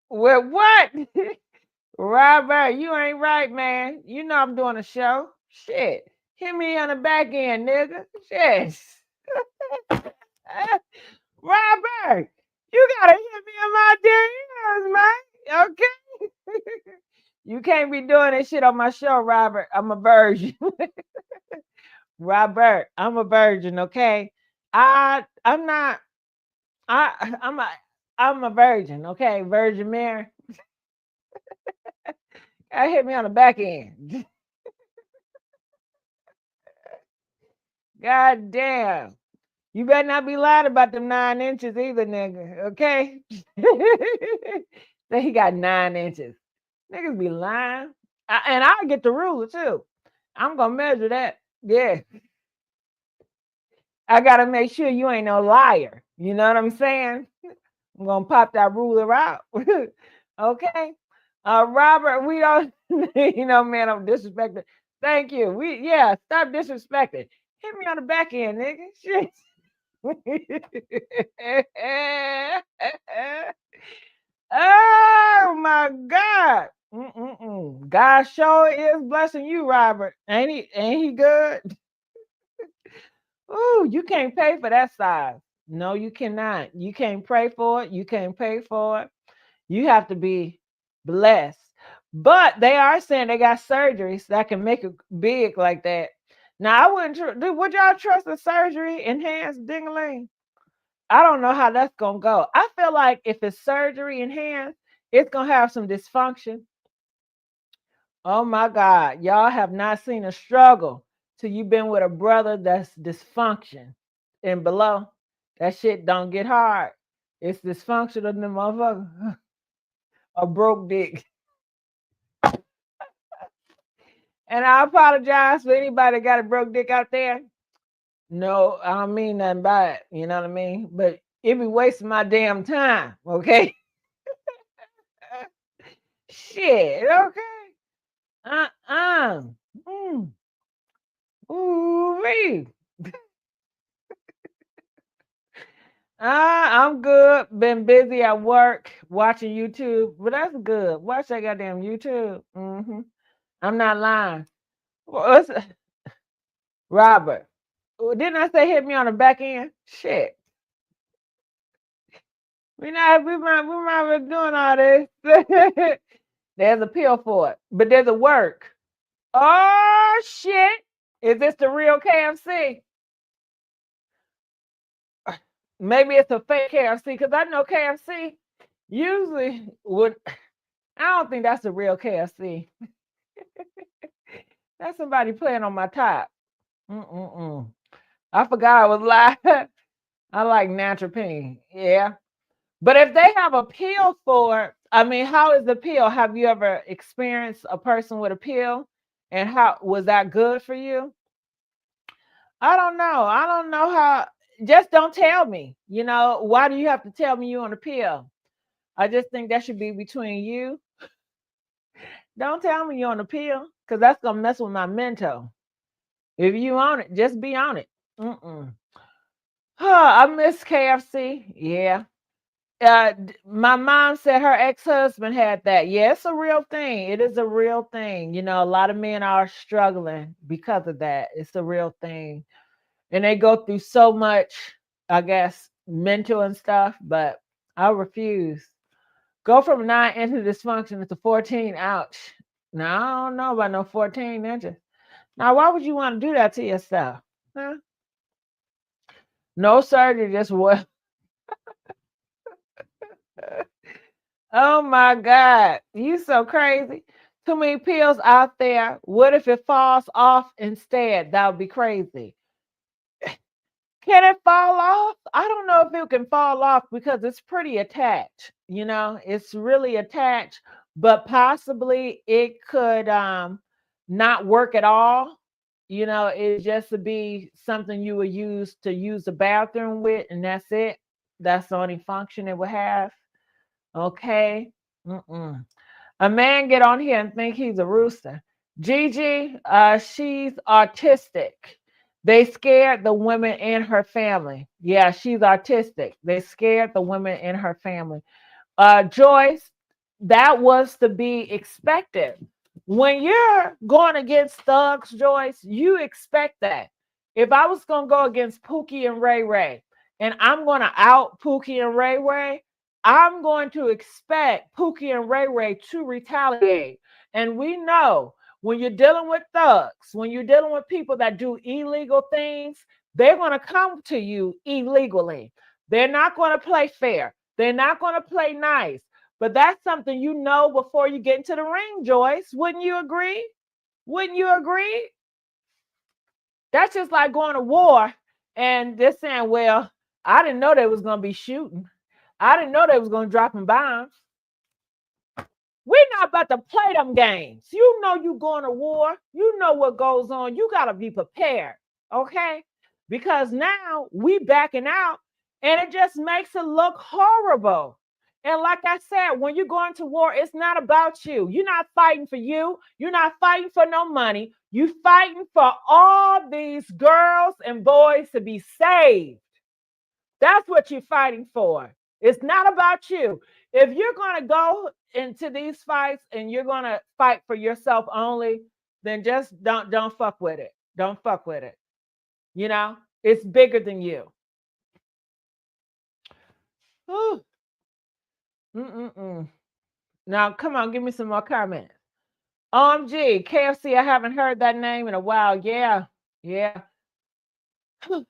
what? Robert, you ain't right, man. You know I'm doing a show. Shit. Hit me on the back end, nigga. Shit. Robert, you gotta hit me on my DMs, man. Okay? You can't be doing this shit on my show, Robert. I'm a virgin. Robert, I'm a virgin, okay? I'm a virgin, okay? Virgin Mary. Hit me on the back end. God damn. You better not be lying about them 9 inches either, nigga. Okay? Say he got 9 inches. Niggas be lying. And I'll get the ruler too. I'm gonna measure that. Yeah. I gotta make sure you ain't no liar. You know what I'm saying? I'm gonna pop that ruler out. Okay. Robert, we don't man, I'm disrespecting. Thank you. Stop disrespecting. Hit me on the back end, nigga. Shit. Oh my God. God sure is blessing you, Robert. Ain't he good? Ooh, you can't pay for that size. No, you cannot. You can't pray for it. You can't pay for it. You have to be blessed. But they are saying they got surgeries that can make it big like that. Now, I wouldn't. Would y'all trust a surgery enhanced ding-a-ling? I don't know how that's gonna go. I feel like if it's surgery enhanced, it's gonna have some dysfunction. Oh my God, y'all have not seen a struggle till you've been with a brother that's dysfunction and below. That shit don't get hard. It's dysfunction of the motherfucker. A broke dick. And I apologize for anybody that got a broke dick out there. No, I don't mean nothing by it. You know what I mean? But it be wasting my damn time, okay? Shit, okay. Uh-uh. Mm. Ooh-wee. I'm good. Been busy at work watching YouTube, but that's good. Watch that goddamn YouTube. I'm not lying. Robert, didn't I say hit me on the back end? Shit. We might be doing all this. There's a pill for it, but there's a work. Oh shit! Is this the real KFC? Maybe it's a fake KFC because I know KFC usually would. I don't think that's the real KFC. That's somebody playing on my top. I forgot I was live. I like natural pain. Yeah. But if they have a pill for it, I mean, how is the pill? Have you ever experienced a person with a pill? And how was that good for you? I don't know. I don't know how. Just don't tell me. You know, why do you have to tell me you on a pill? I just think that should be between you. Don't tell me you're on a pill because that's going to mess with my mental. If you on it, just be on it. I miss KFC. Yeah. My mom said her ex-husband had that. Yeah, it's a real thing. It is a real thing. You know, a lot of men are struggling because of that. It's a real thing. And they go through so much, I guess, mental and stuff, but I refuse. Go from 9 into dysfunction to 14. Ouch. Now, I don't know about no 14 inches. Now, why would you want to do that to yourself? Huh? No surgery, just what? Oh my God. You so crazy. Too many pills out there. What if it falls off instead? That would be crazy. Can it fall off? I don't know if it can fall off because it's pretty attached. You know, it's really attached, but possibly it could not work at all. You know, it just to be something you would use to use the bathroom with, and that's it. That's the only function it would have. Okay. A man get on here and think he's a rooster. Gigi, she's autistic. They scared the women in her family. Yeah, she's autistic. They scared the women in her family. Joyce, that was to be expected. When you're going against thugs, Joyce, you expect that. If I was going to go against Pookie and Ray Ray, and I'm going to out Pookie and Ray Ray, I'm going to expect Pookie and Ray Ray to retaliate. And we know when you're dealing with thugs, when you're dealing with people that do illegal things, they're going to come to you illegally. They're not going to play fair. They're not going to play nice. But that's something you know before you get into the ring, Joyce. Wouldn't you agree? Wouldn't you agree? That's just like going to war and they're saying, well, I didn't know they was going to be shooting. I didn't know they was going to drop bombs. We're not about to play them games. You know you going to war. You know what goes on. You got to be prepared, okay? Because now we backing out and it just makes it look horrible. And like I said, when you're going to war, it's not about you. You're not fighting for you. You're not fighting for no money. You're fighting for all these girls and boys to be saved. That's what you're fighting for. It's not about you. If you're going to go into these fights and you're going to fight for yourself only, then just don't fuck with it. Don't fuck with it. You know, it's bigger than you. Ooh. Now, come on, give me some more comments. OMG, KFC, I haven't heard that name in a while. Yeah, Yeah.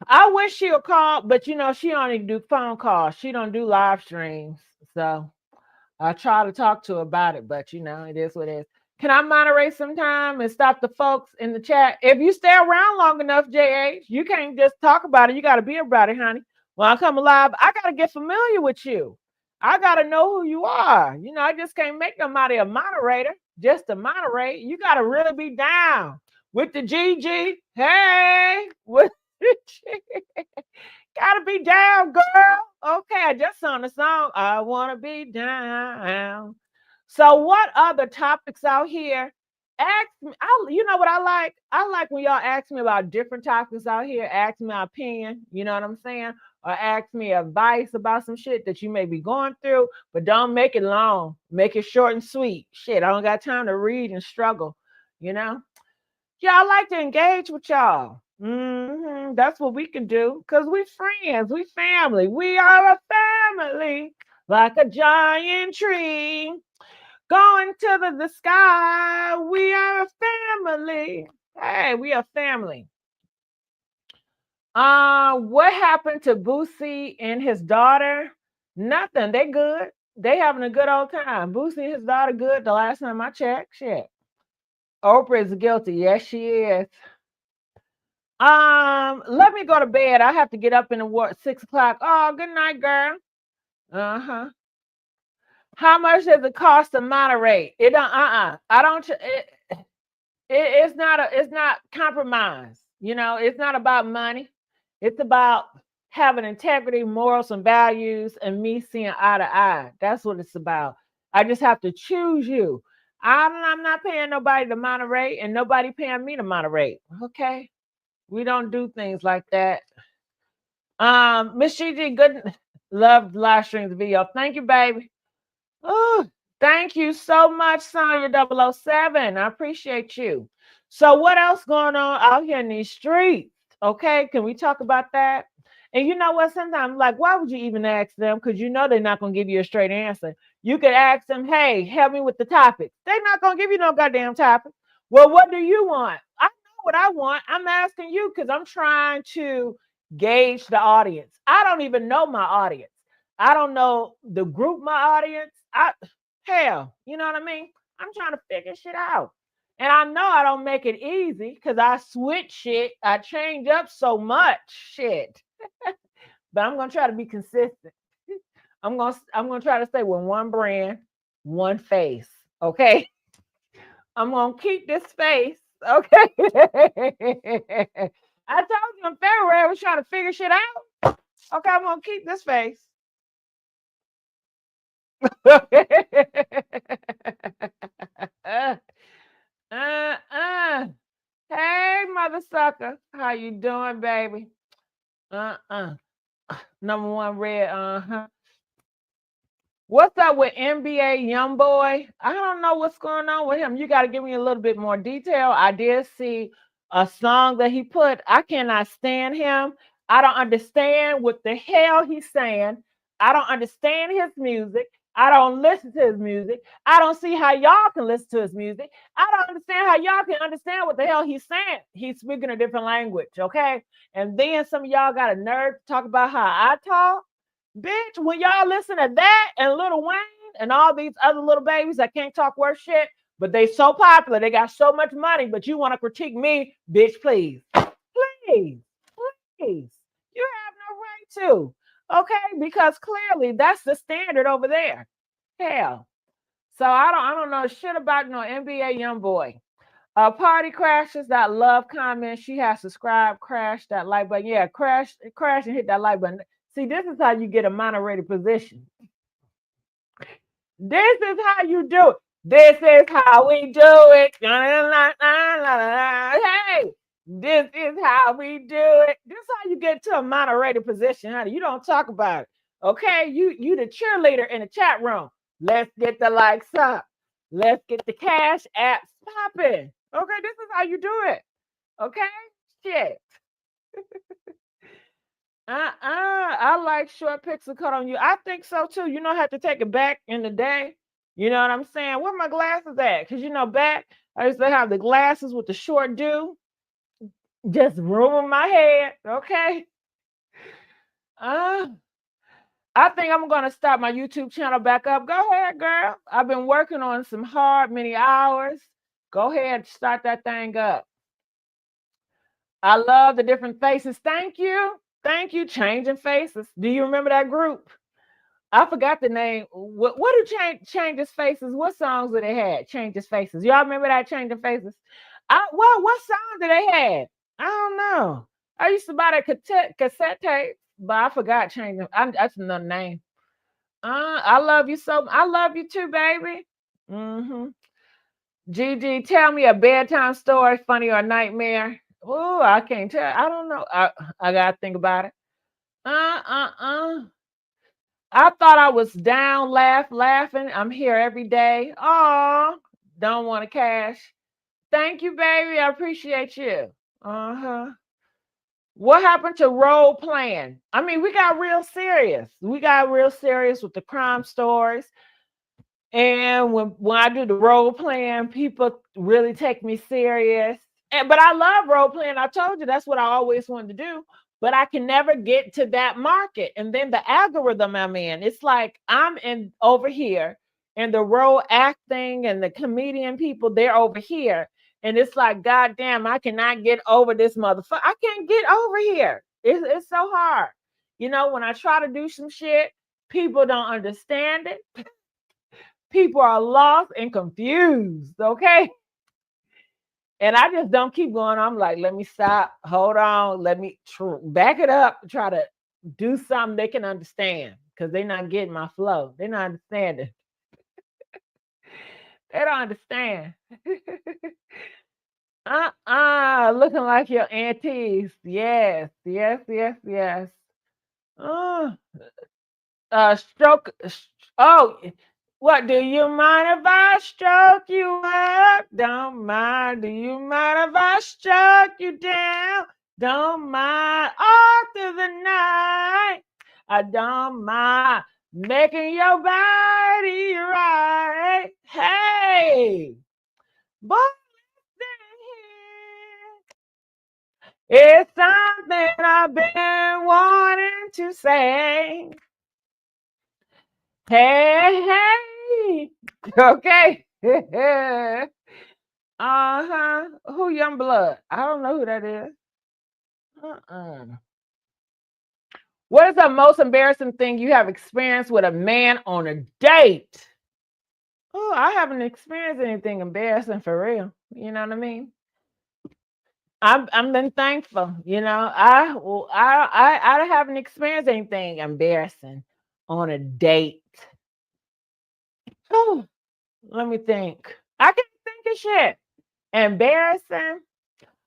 I wish she'll call, but she only do phone calls. She don't do live streams. So I try to talk to her about it, but it is what it is. Can I moderate sometime and stop the folks in the chat? If you stay around long enough, JH, you can't just talk about it. You got to be about it, honey. When I come alive, I got to get familiar with you. I got to know who you are. I just can't make nobody a moderator just to moderate. You got to really be down with the GG. Hey, with the G. Gotta be down, girl. Okay, I just sung the song. I wanna be down. So, what other topics out here? Ask me. You know what I like? I like when y'all ask me about different topics out here. Ask me my opinion. You know what I'm saying? Or ask me advice about some shit that you may be going through, but don't make it long. Make it short and sweet. Shit, I don't got time to read and struggle. You know? Yeah, I like to engage with y'all. That's what we can do because we friends, we family. We are a family like a giant tree going to the sky. We are a family. Hey, we are family. What happened to Boosie and his daughter? Nothing. They good. They having a good old time. Boosie and his daughter good. The last time I checked, shit. Oprah is guilty. Yes, she is. Let me go to bed. I have to get up in the 6 o'clock. Oh, good night, girl. Uh-huh. How much does it cost to moderate? It don't I don't it's not compromise. It's not about money. It's about having integrity, morals, and values, and me seeing eye to eye. That's what it's about. I just have to choose you. I'm not paying nobody to moderate, and nobody paying me to moderate. Okay. We don't do things like that. Miss Gigi, good. Love live streams video. Thank you, baby. Oh, thank you so much, Sonya 007. I appreciate you. So, what else going on out here in these streets? Okay, can we talk about that? And you know what? Sometimes, like, why would you even ask them? Because they're not going to give you a straight answer. You could ask them, hey, help me with the topic. They're not going to give you no goddamn topic. Well, what do you want? I know what I want. I'm asking you because I'm trying to gauge the audience. I don't even know my audience. I don't know the group, my audience. Hell, you know what I mean? I'm trying to figure shit out. And I know I don't make it easy because I switch shit. I change up so much shit. But I'm gonna try to be consistent. I'm gonna try to stay with one brand, one face. Okay. I'm gonna keep this face. Okay. I told you in February I was trying to figure shit out. Okay, I'm gonna keep this face. Hey, mother sucker. How you doing, baby? Number one red, What's up with NBA Youngboy? I don't know what's going on with him. You got to give me a little bit more detail. I did see a song that he put. I cannot stand him. I don't understand what the hell he's saying. I don't understand his music. I don't listen to his music. I don't see how y'all can listen to his music. I don't understand how y'all can understand what the hell he's saying. He's speaking a different language, okay? And then some of y'all got a nerve to talk about how I talk. Bitch, when y'all listen to that and Lil Wayne and all these other little babies that can't talk worth shit, but they so popular, they got so much money, but you want to critique me, bitch, please. Please. Please. You have no right to. Okay? Because clearly that's the standard over there. Hell. So I don't know shit about no NBA Youngboy. Party crashes that love comment. She has subscribed, crash that like button. Yeah, crash and hit that like button. See, this is how you get a moderated position. This is how you do it. This is how we do it. Hey, this is how we do it. This is how you get to a moderated position, honey. You don't talk about it. Okay, you the cheerleader in the chat room. Let's get the likes up. Let's get the cash apps popping. Okay, this is how you do it. Okay, shit. I like short pixel cut on you. I think so too. You know, I have to take it back in the day. You know what I'm saying? Where my glasses at? Because back I used to have the glasses with the short do. Just room in my head, okay? Uh, I think I'm gonna start my YouTube channel back up. Go ahead, girl. I've been working on some hard many hours. Go ahead, start that thing up. I love the different faces. Thank you. Thank you. Changing Faces. Do you remember that group? I forgot the name. What do Changes Faces? What songs did they had? Changes Faces. Y'all remember that Changing Faces? What song did they have? I don't know. I used to buy that cassette tape, but I forgot Changing. That's another name. I love you so. I love you too, baby. Mm-hmm. Gigi, tell me a bedtime story, funny or nightmare. Oh, I can't tell. I don't know. I gotta think about it. I thought I was down, laughing. I'm here every day. Oh, don't want to cash. Thank you, baby. I appreciate you. Uh-huh. What happened to role playing? I mean, we got real serious. We got real serious with the crime stories. And when I do the role playing, people really take me serious. But I love role playing. I told you that's what I always wanted to do. But I can never get to that market. And then the algorithm I'm in, it's like I'm in over here, and the role acting and the comedian people, they're over here. And it's like, God damn, I cannot get over this motherfucker. I can't get over here. It's so hard. You know, when I try to do some shit, people don't understand it. People are lost and confused, okay? And I just don't keep going. I'm like, let me stop, hold on, let me back it up, try to do something they can understand, because they're not getting my flow. They're not understanding. They don't understand. Looking like your aunties. Yes, yes, yes, yes. Uh, stroke. Oh, what? Do you mind if I stroke you up? Don't mind. Do you mind if I stroke you down? Don't mind. All through the night. I don't mind making your body right. Hey, boy, it's something I've been wanting to say. Hey, okay. Uh-huh. Who Young Blood? I don't know who that is. Uh-uh. What is the most embarrassing thing you have experienced with a man on a date? Oh, I haven't experienced anything embarrassing for real. You know what I mean? I'm been thankful. You know, I haven't experienced anything embarrassing on a date. Oh, let me think. I can think of shit. Embarrassing.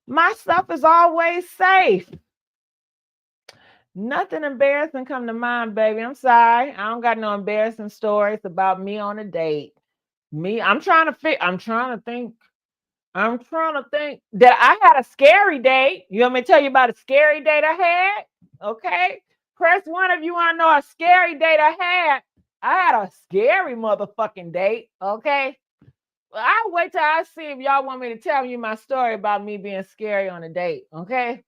My stuff is always safe. Nothing embarrassing come to mind, baby. I'm sorry. I don't got no embarrassing stories about me on a date. I'm trying to think. I'm trying to think that I had a scary date. You want me to tell you about a scary date I had? Okay. Press one if you want to know a scary date I had. I had a scary motherfucking date. Okay. I'll wait till I see if y'all want me to tell you my story about me being scary on a date. Okay.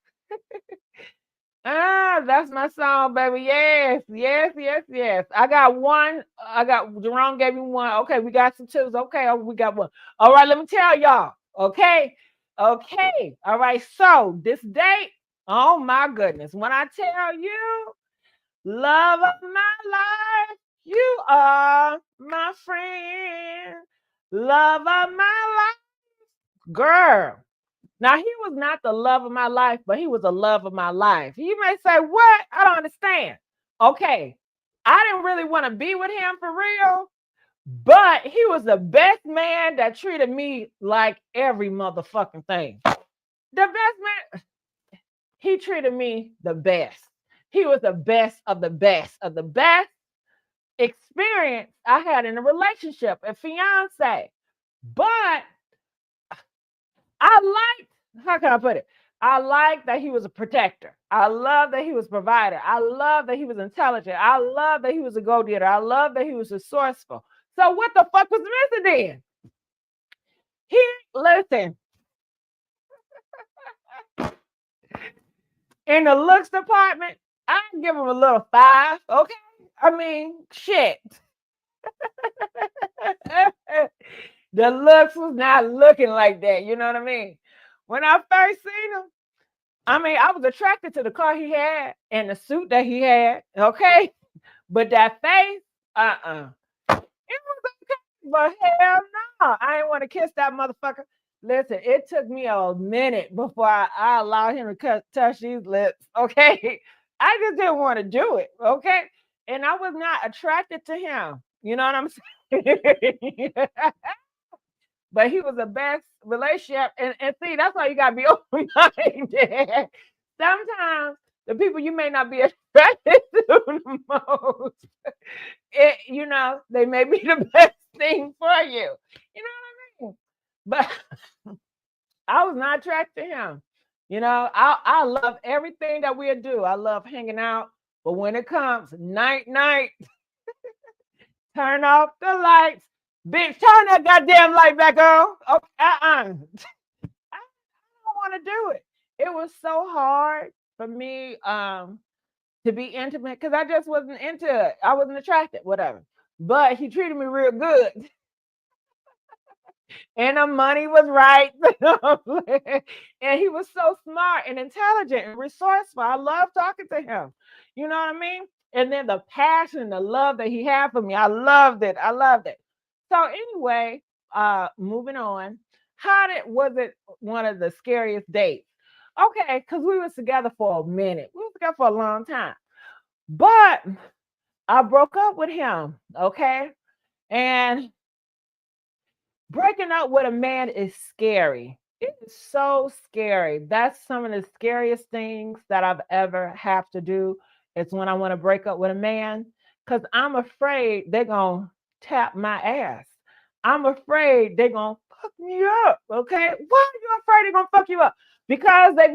That's my song, baby. Yes, yes, yes, yes. I got one. Jerome gave me one. Okay, we got some twos. Okay, we got one. All right, let me tell y'all. Okay, okay. All right. So this date, oh my goodness, when I tell you, love of my life, you are my friend. Love of my life, girl. Now, he was not the love of my life, but he was the love of my life. You may say, what? I don't understand. Okay, I didn't really want to be with him for real, but he was the best man that treated me like every motherfucking thing. The best man. He treated me the best. He was the best of the best of the best experience I had in a relationship, a fiance. But I liked, how can I put it? I like that he was a protector. I love that he was a provider. I love that he was intelligent. I love that he was a go-getter. I love that he was resourceful. So what the fuck was missing then? Listen. In the looks department, I give him a little 5. Okay, I mean, shit. The looks was not looking like that. You know what I mean? When I first seen him, I mean, I was attracted to the car he had and the suit that he had. Okay, but that face, it was okay, but hell no, I didn't want to kiss that motherfucker. Listen, it took me a minute before I allowed him to touch these lips. Okay, I just didn't want to do it. Okay, and I was not attracted to him. You know what I'm saying? But he was the best relationship. And see, that's why you gotta be open-minded. Sometimes the people you may not be attracted to the most, they may be the best thing for you. You know what I mean? But I was not attracted to him. I love everything that we do. I love hanging out. But when it comes night, turn off the lights. Bitch, turn that goddamn light back on. Okay, I don't want to do it. It was so hard for me to be intimate because I just wasn't into it. I wasn't attracted, whatever. But he treated me real good. And the money was right. And he was so smart and intelligent and resourceful. I love talking to him. You know what I mean? And then the passion, the love that he had for me, I loved it. So anyway, moving on. Was it one of the scariest dates? Okay, because we was together for a minute. We were together for a long time. But I broke up with him, okay? And breaking up with a man is scary. It is so scary. That's some of the scariest things that I've ever have to do. It's when I want to break up with a man because I'm afraid they're going to tap my ass. I'm afraid they're going to fuck me up, okay? Why are you afraid they're going to fuck you up? Because they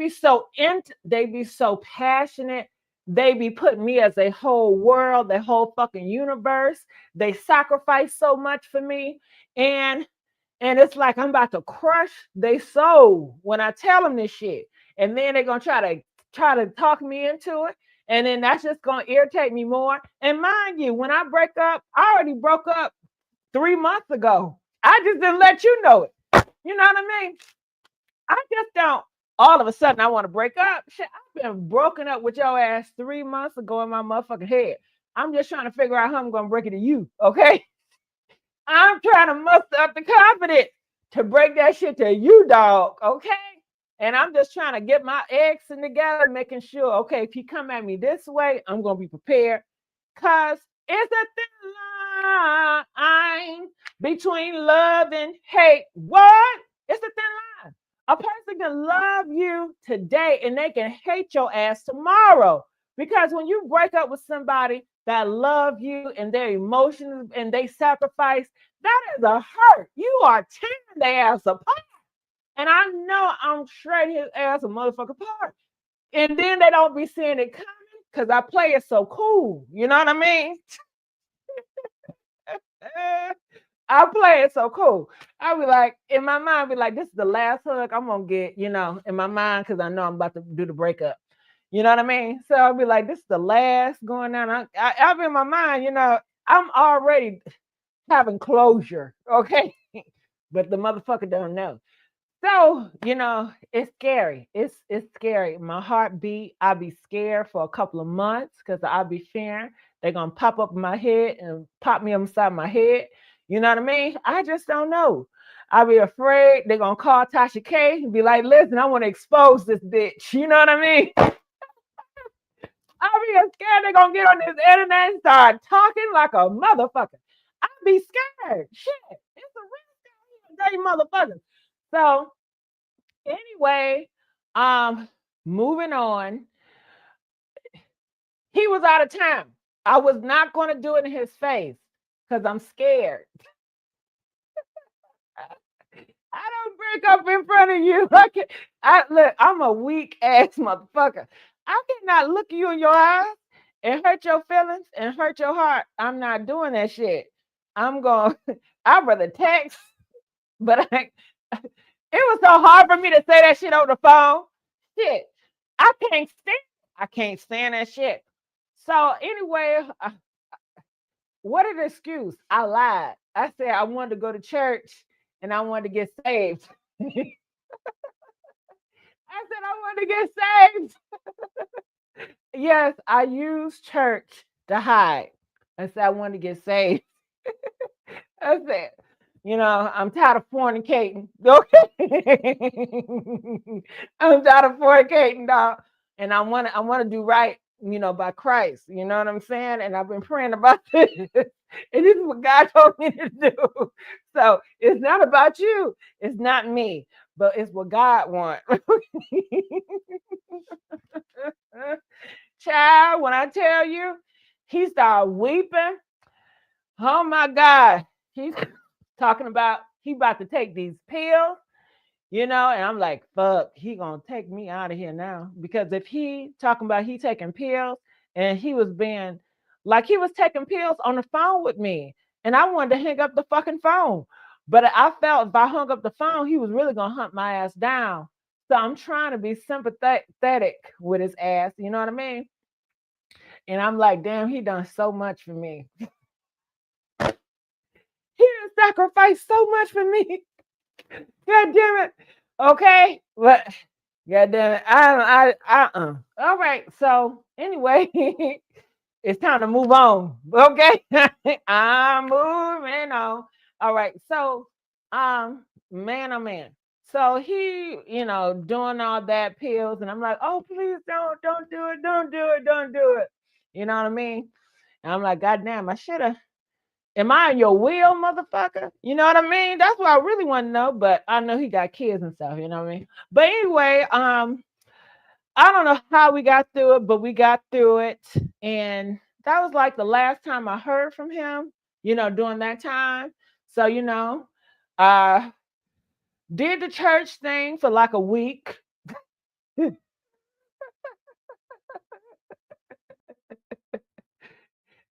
be so passionate. They be putting me as a whole world, the whole fucking universe. They sacrifice so much for me. And it's like I'm about to crush their soul when I tell them this shit. And then they're going to try to talk me into it. And then that's just going to irritate me more. And mind you, when I break up, I already broke up 3 months ago. I just didn't let you know it. You know what I mean? I just don't. All of a sudden, I want to break up. Shit, I've been broken up with your ass 3 months ago in my motherfucking head. I'm just trying to figure out how I'm going to break it to you, okay? I'm trying to muster up the confidence to break that shit to you, dog, okay? And I'm just trying to get my eggs together, making sure, okay, if he come at me this way, I'm going to be prepared. Because it's a thin line between love and hate. What? It's a thin line. A person can love you today and they can hate your ass tomorrow. Because when you break up with somebody that love you and their emotions and they sacrifice, that is a hurt. You are tearing their ass apart. And I know I'm shredding his ass a motherfucker apart. And then they don't be seeing it coming because I play it so cool. You know what I mean? I play it so cool. I'll be like, in my mind, be like, this is the last hug I'm going to get, in my mind, because I know I'm about to do the breakup. You know what I mean? So I'll be like, this is the last going down. I'll be in my mind, I'm already having closure, okay? But the motherfucker don't know. So, it's scary. It's scary. My heart beat. I'll be scared for a couple of months because I'll be fearing they're going to pop up in my head and pop me upside my head. You know what I mean? I just don't know. I'll be afraid they're going to call Tasha K and be like, listen, I want to expose this bitch. You know what I mean? I'll be scared they're going to get on this internet and start talking like a motherfucker. I'll be scared. Shit. It's a real scary motherfucker. So anyway, moving on. He was out of town. I was not going to do it in his face because I'm scared. I don't break up in front of you. Look, I'm a weak ass motherfucker. I cannot look you in your eyes and hurt your feelings and hurt your heart. I'm not doing that shit. I'd rather text, but it was so hard for me to say that shit over the phone. Shit. I can't stand that shit. So anyway, what an excuse. I lied. I said I wanted to go to church and I wanted to get saved. I said I wanted to get saved. Yes, I used church to hide. I said I wanted to get saved. I said, I'm tired of fornicating. Okay. I'm tired of fornicating, dog. And I want to do right, by Christ. You know what I'm saying? And I've been praying about this. And this is what God told me to do. So it's not about you. It's not me. But it's what God wants. Child, when I tell you, he started weeping. Oh my God. He's talking about he about to take these pills, and I'm like, fuck, he gonna take me out of here now. Because if he talking about he taking pills and he was being like he was taking pills on the phone with me, and I wanted to hang up the fucking phone. But I felt if I hung up the phone, he was really gonna hunt my ass down. So I'm trying to be sympathetic with his ass, you know what I mean? And I'm like, damn, he done so much for me. He done sacrificed so much for me. God damn it. Okay. But God damn it. All right. So anyway, it's time to move on. Okay. I'm moving on. All right. So man, oh man. So he, doing all that pills, and I'm like, oh, please don't do it, don't do it, don't do it. You know what I mean? And I'm like, God damn, I should have. Am I in your will, motherfucker? You know what I mean? That's what I really want to know. But I know he got kids and stuff, you know what I mean? But anyway, I don't know how we got through it, but we got through it. And that was like the last time I heard from him, during that time. So, did the church thing for like a week.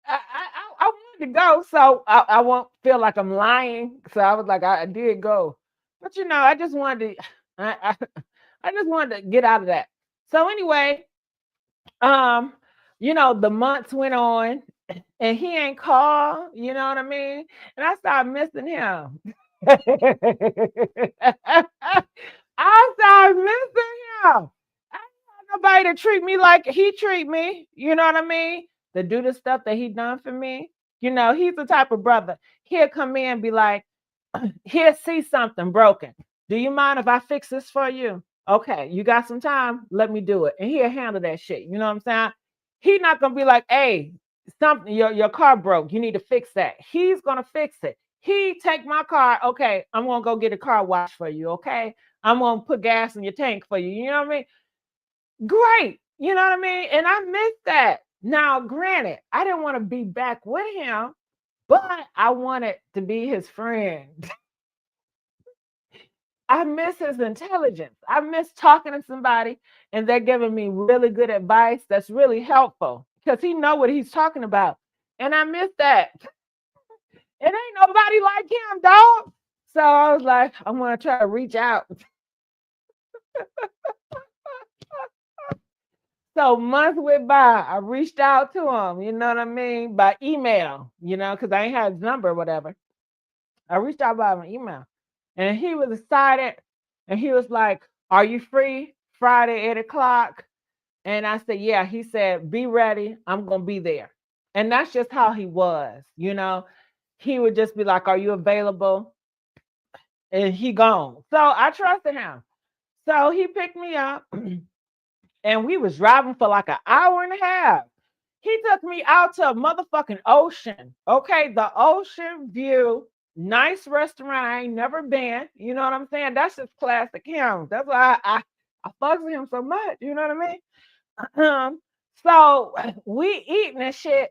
I wanted to go, so I won't feel like I'm lying. So I was like, I did go, but I just wanted to, I just wanted to get out of that. So anyway, the months went on, and he ain't called. You know what I mean? And I started missing him. I started missing him. I ain't had nobody to treat me like he treat me. You know what I mean? To do the stuff that he done for me. He's the type of brother. He'll come in and be like, he'll see something broken. Do you mind if I fix this for you? Okay, you got some time? Let me do it. And he'll handle that shit. You know what I'm saying? He's not gonna be like, hey, something your car broke. You need to fix that. He's gonna fix it. He take my car. Okay, I'm gonna go get a car wash for you. Okay, I'm gonna put gas in your tank for you. You know what I mean? Great. You know what I mean? And I missed that. Now, granted, I didn't want to be back with him, but I wanted to be his friend. I miss his intelligence. I miss talking to somebody and they're giving me really good advice that's really helpful because he know what he's talking about. And I miss that. It ain't nobody like him, dog. So I was like, I'm going to try to reach out. So months went by. I reached out to him, you know what I mean? By email, because I ain't had his number or whatever. I reached out by an email. And he was excited. And he was like, are you free Friday, 8 o'clock? And I said, yeah. He said, be ready. I'm going to be there. And that's just how he was, He would just be like, are you available? And he gone. So I trusted him. So he picked me up. And we was driving for like an hour and a half. He took me out to a motherfucking ocean. Okay, the ocean view, nice restaurant. I ain't never been. You know what I'm saying? That's just classic him. That's why I fuck with him so much. You know what I mean? So we eating and shit,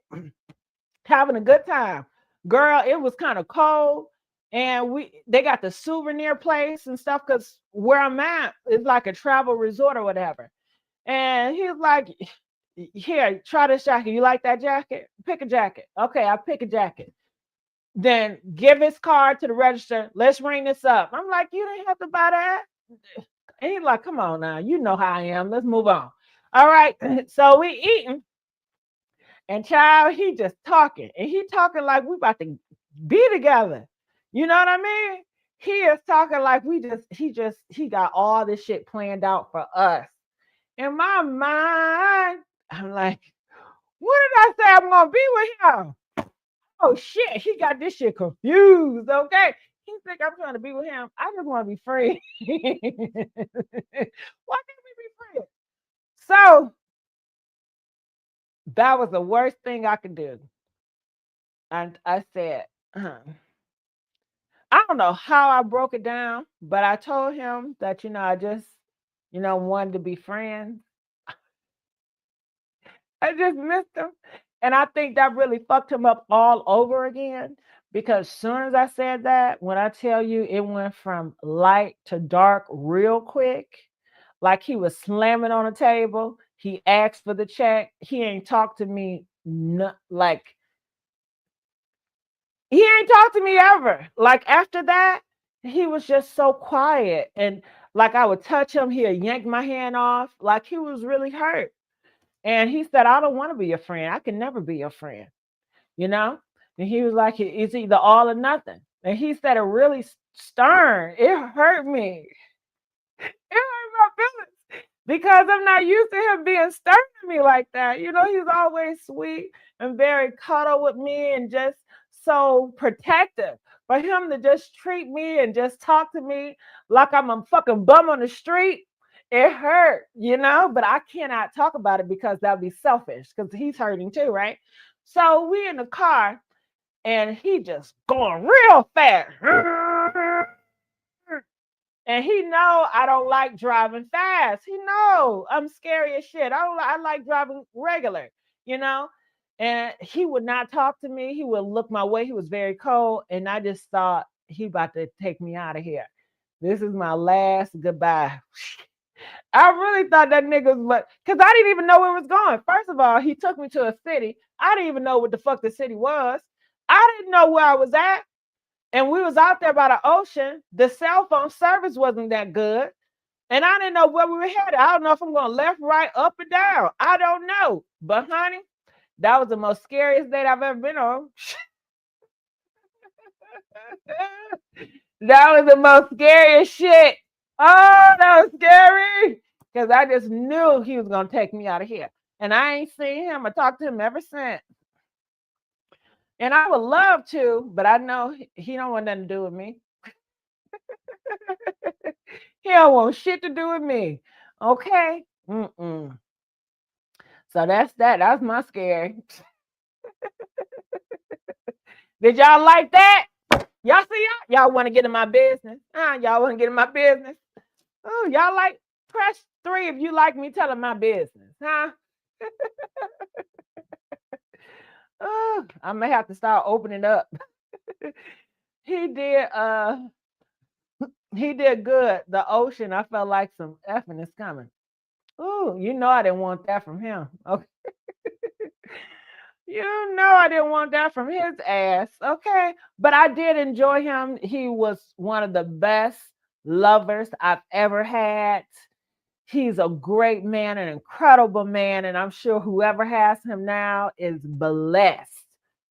having a good time. Girl, it was kind of cold. And they got the souvenir place and stuff because where I'm at is like a travel resort or whatever. And he was like, here, try this jacket. You like that jacket? Pick a jacket. Okay, I pick a jacket. Then give his card to the register. Let's ring this up. I'm like, you didn't have to buy that. And he's like, come on now. You know how I am. Let's move on. All right. So we eating, and child, he just talking, and he talking like we about to be together. You know what I mean? He is talking like he got all this shit planned out for us. In my mind, I'm like, what did I say I'm gonna be with him? Oh shit, he got this shit confused. Okay. He think I'm trying to be with him. I just want to be free. Why can't we be friends? So that was the worst thing I could do. And I said, I don't know how I broke it down, but I told him that, I just, wanted to be friends. I just missed him. And I think that really fucked him up all over again. Because as soon as I said that, when I tell you it went from light to dark real quick, like he was slamming on the table, he asked for the check, he ain't talked to me, like, he ain't talked to me ever. Like after that, he was just so quiet. And like I would touch him, he'd yank my hand off, like he was really hurt. And he said, I don't want to be your friend. I can never be your friend, you know? And he was like, it's either all or nothing. And he said it really stern. It hurt me. It hurt my feelings because I'm not used to him being stern to me like that. He's always sweet and very cuddle with me and just so protective. For him to just treat me and just talk to me like I'm a fucking bum on the street, it hurt, but I cannot talk about it because that'd be selfish because he's hurting too, right? So we in the car and he just going real fast. And he know I don't like driving fast. He know I'm scary as shit. I like driving regular, you know? And he would not talk to me. He would look my way. He was very cold. And I just thought he about to take me out of here. This is my last goodbye. I really thought that nigga was, because I didn't even know where it was going. First of all, he took me to a city. I didn't even know what the fuck the city was. I didn't know where I was at. And we was out there by the ocean. The cell phone service wasn't that good. And I didn't know where we were headed. I don't know if I'm going left, right, up, or down. I don't know. But honey, that was the most scariest date I've ever been on. That was the most scariest shit. Oh, that was scary. Because I just knew he was going to take me out of here. And I ain't seen him or talked to him ever since. And I would love to, but I know he don't want nothing to do with me. He don't want shit to do with me. Okay? So that's that. That's my scary. Did y'all like that? Y'all see y'all want to get in my business? Y'all want to get in my business? Oh, y'all like, press 3 if you like me telling my business, huh? Oh, I may have to start opening up. He did good. The ocean, I felt like some effing is coming. Ooh, I didn't want that from him. Okay. I didn't want that from his ass. Okay. But I did enjoy him. He was one of the best lovers I've ever had. He's a great man, an incredible man. And I'm sure whoever has him now is blessed,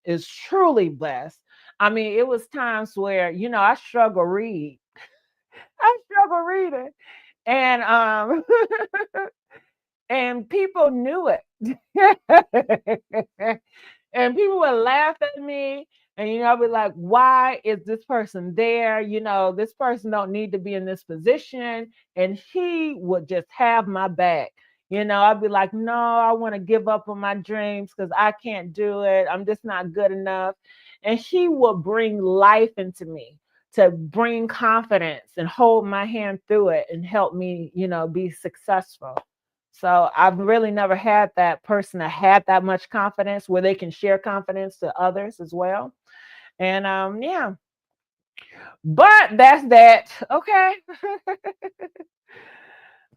is truly blessed. I mean, it was times where, I struggle reading. And and people knew it. And people would laugh at me and I'd be like, why is this person there? This person don't need to be in this position. And he would just have my back. I'd be like, no, I want to give up on my dreams because I can't do it. I'm just not good enough. And he would bring life into me, to bring confidence and hold my hand through it and help me, be successful. So I've really never had that person that had that much confidence where they can share confidence to others as well. And yeah. But that's that. Okay.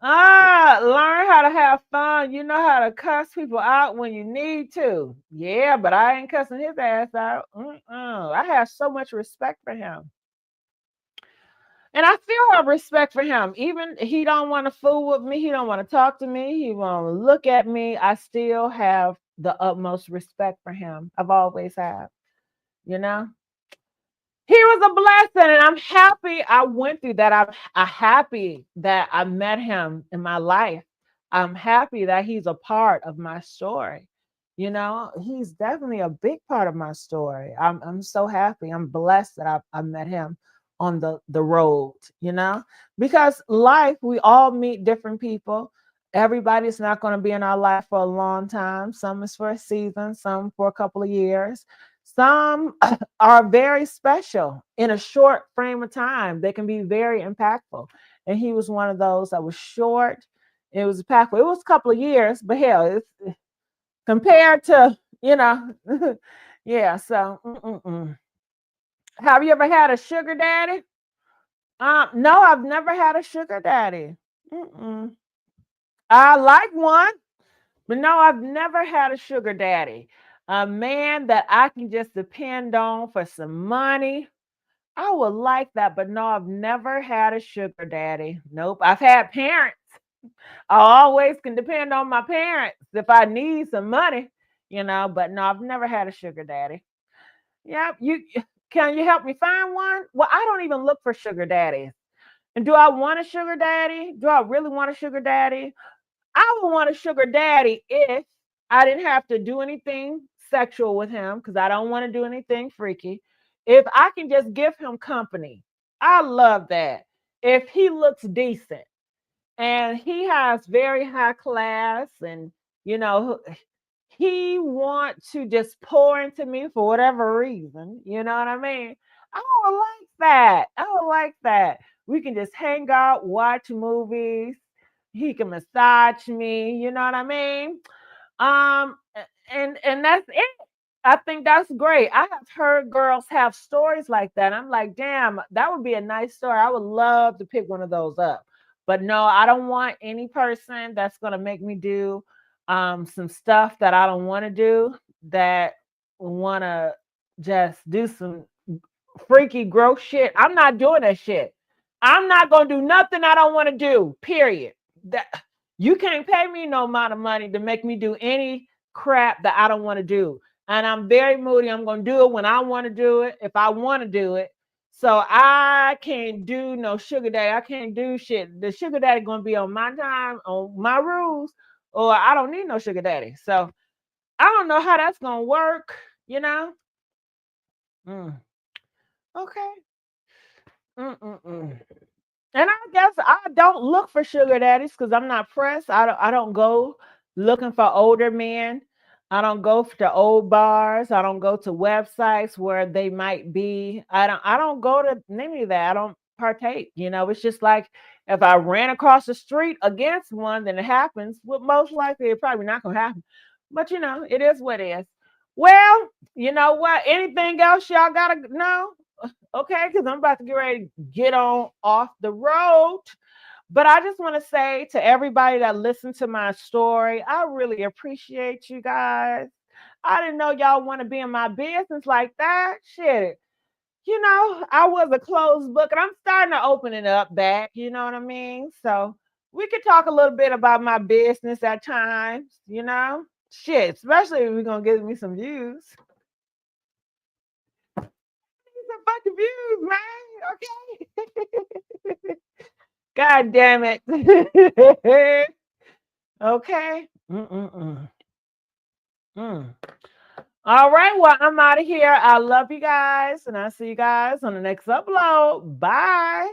Learn how to have fun. You know how to cuss people out when you need to. Yeah, but I ain't cussing his ass out. I have so much respect for him. And I still have respect for him. Even he don't want to fool with me. He don't want to talk to me. He won't look at me. I still have the utmost respect for him. I've always have, you know. He was a blessing, and I'm happy I went through that. I'm happy that I met him in my life. I'm happy that he's a part of my story. You know, he's definitely a big part of my story. I'm so happy. I'm blessed that I met him on the road, you know, because life, we all meet different people. Everybody's not going to be in our life for a long time. Some is for a season, some for a couple of years. Some are very special in a short frame of time. They can be very impactful. And he was one of those that was short. It was impactful. It was a couple of years, but hell, it's compared to, you know, yeah. So, have you ever had a sugar daddy? No, I've never had a sugar daddy. Mm-mm. I like one, but no, I've never had a sugar daddy. A man that I can just depend on for some money. I would like that, but no, I've never had a sugar daddy. Nope. I've had parents. I always can depend on my parents if I need some money, you know, but no, I've never had a sugar daddy. Yep. Can you help me find one? Well, I don't even look for sugar daddies. And do I want a sugar daddy? Do I really want a sugar daddy? I would want a sugar daddy if I didn't have to do anything sexual with him because I don't want to do anything freaky. If I can just give him company, I love that. If he looks decent and he has very high class and, you know, he want to just pour into me for whatever reason, you know what I mean? I would like that. I would like that. We can just hang out, watch movies. He can massage me, you know what I mean? And that's it. I think that's great. I have heard girls have stories like that. I'm like, damn, that would be a nice story. I would love to pick one of those up. But no, I don't want any person that's gonna make me do some stuff that I don't want to do, that wanna just do some freaky gross shit. I'm not doing that shit. I'm not gonna do nothing I don't want to do. Period. That you can't pay me no amount of money to make me do any crap that I don't want to do. And I'm very moody. I'm gonna do it when I want to do it, if I want to do it. So I can't do no sugar daddy. I can't do shit. The sugar daddy gonna be on my time, on my rules, or I don't need no sugar daddy. So I don't know how that's gonna work, you know? Mm, okay. Mm-mm-mm. And I guess I don't look for sugar daddies because I'm not pressed. I don't go looking for older men. I don't go to old bars. I don't go to websites where they might be. I don't go to any of that. I don't partake. You know, it's just like if I ran across the street against one, then it happens. Well, most likely it probably not gonna happen. But you know, it is what it is. Well, you know what? Anything else y'all gotta know? Okay, because I'm about to get ready to get on off the road. But I just want to say to everybody that listened to my story, I really appreciate you guys. I didn't know y'all want to be in my business like that. Shit. You know, I was a closed book and I'm starting to open it up back. You know what I mean? So we could talk a little bit about my business at times, you know? Shit, especially if we're going to get me some views. Some fucking views, man. Okay. God damn it. Okay. Mm-mm-mm. Mm. All right. Well, I'm out of here. I love you guys, and I'll see you guys on the next upload. Bye.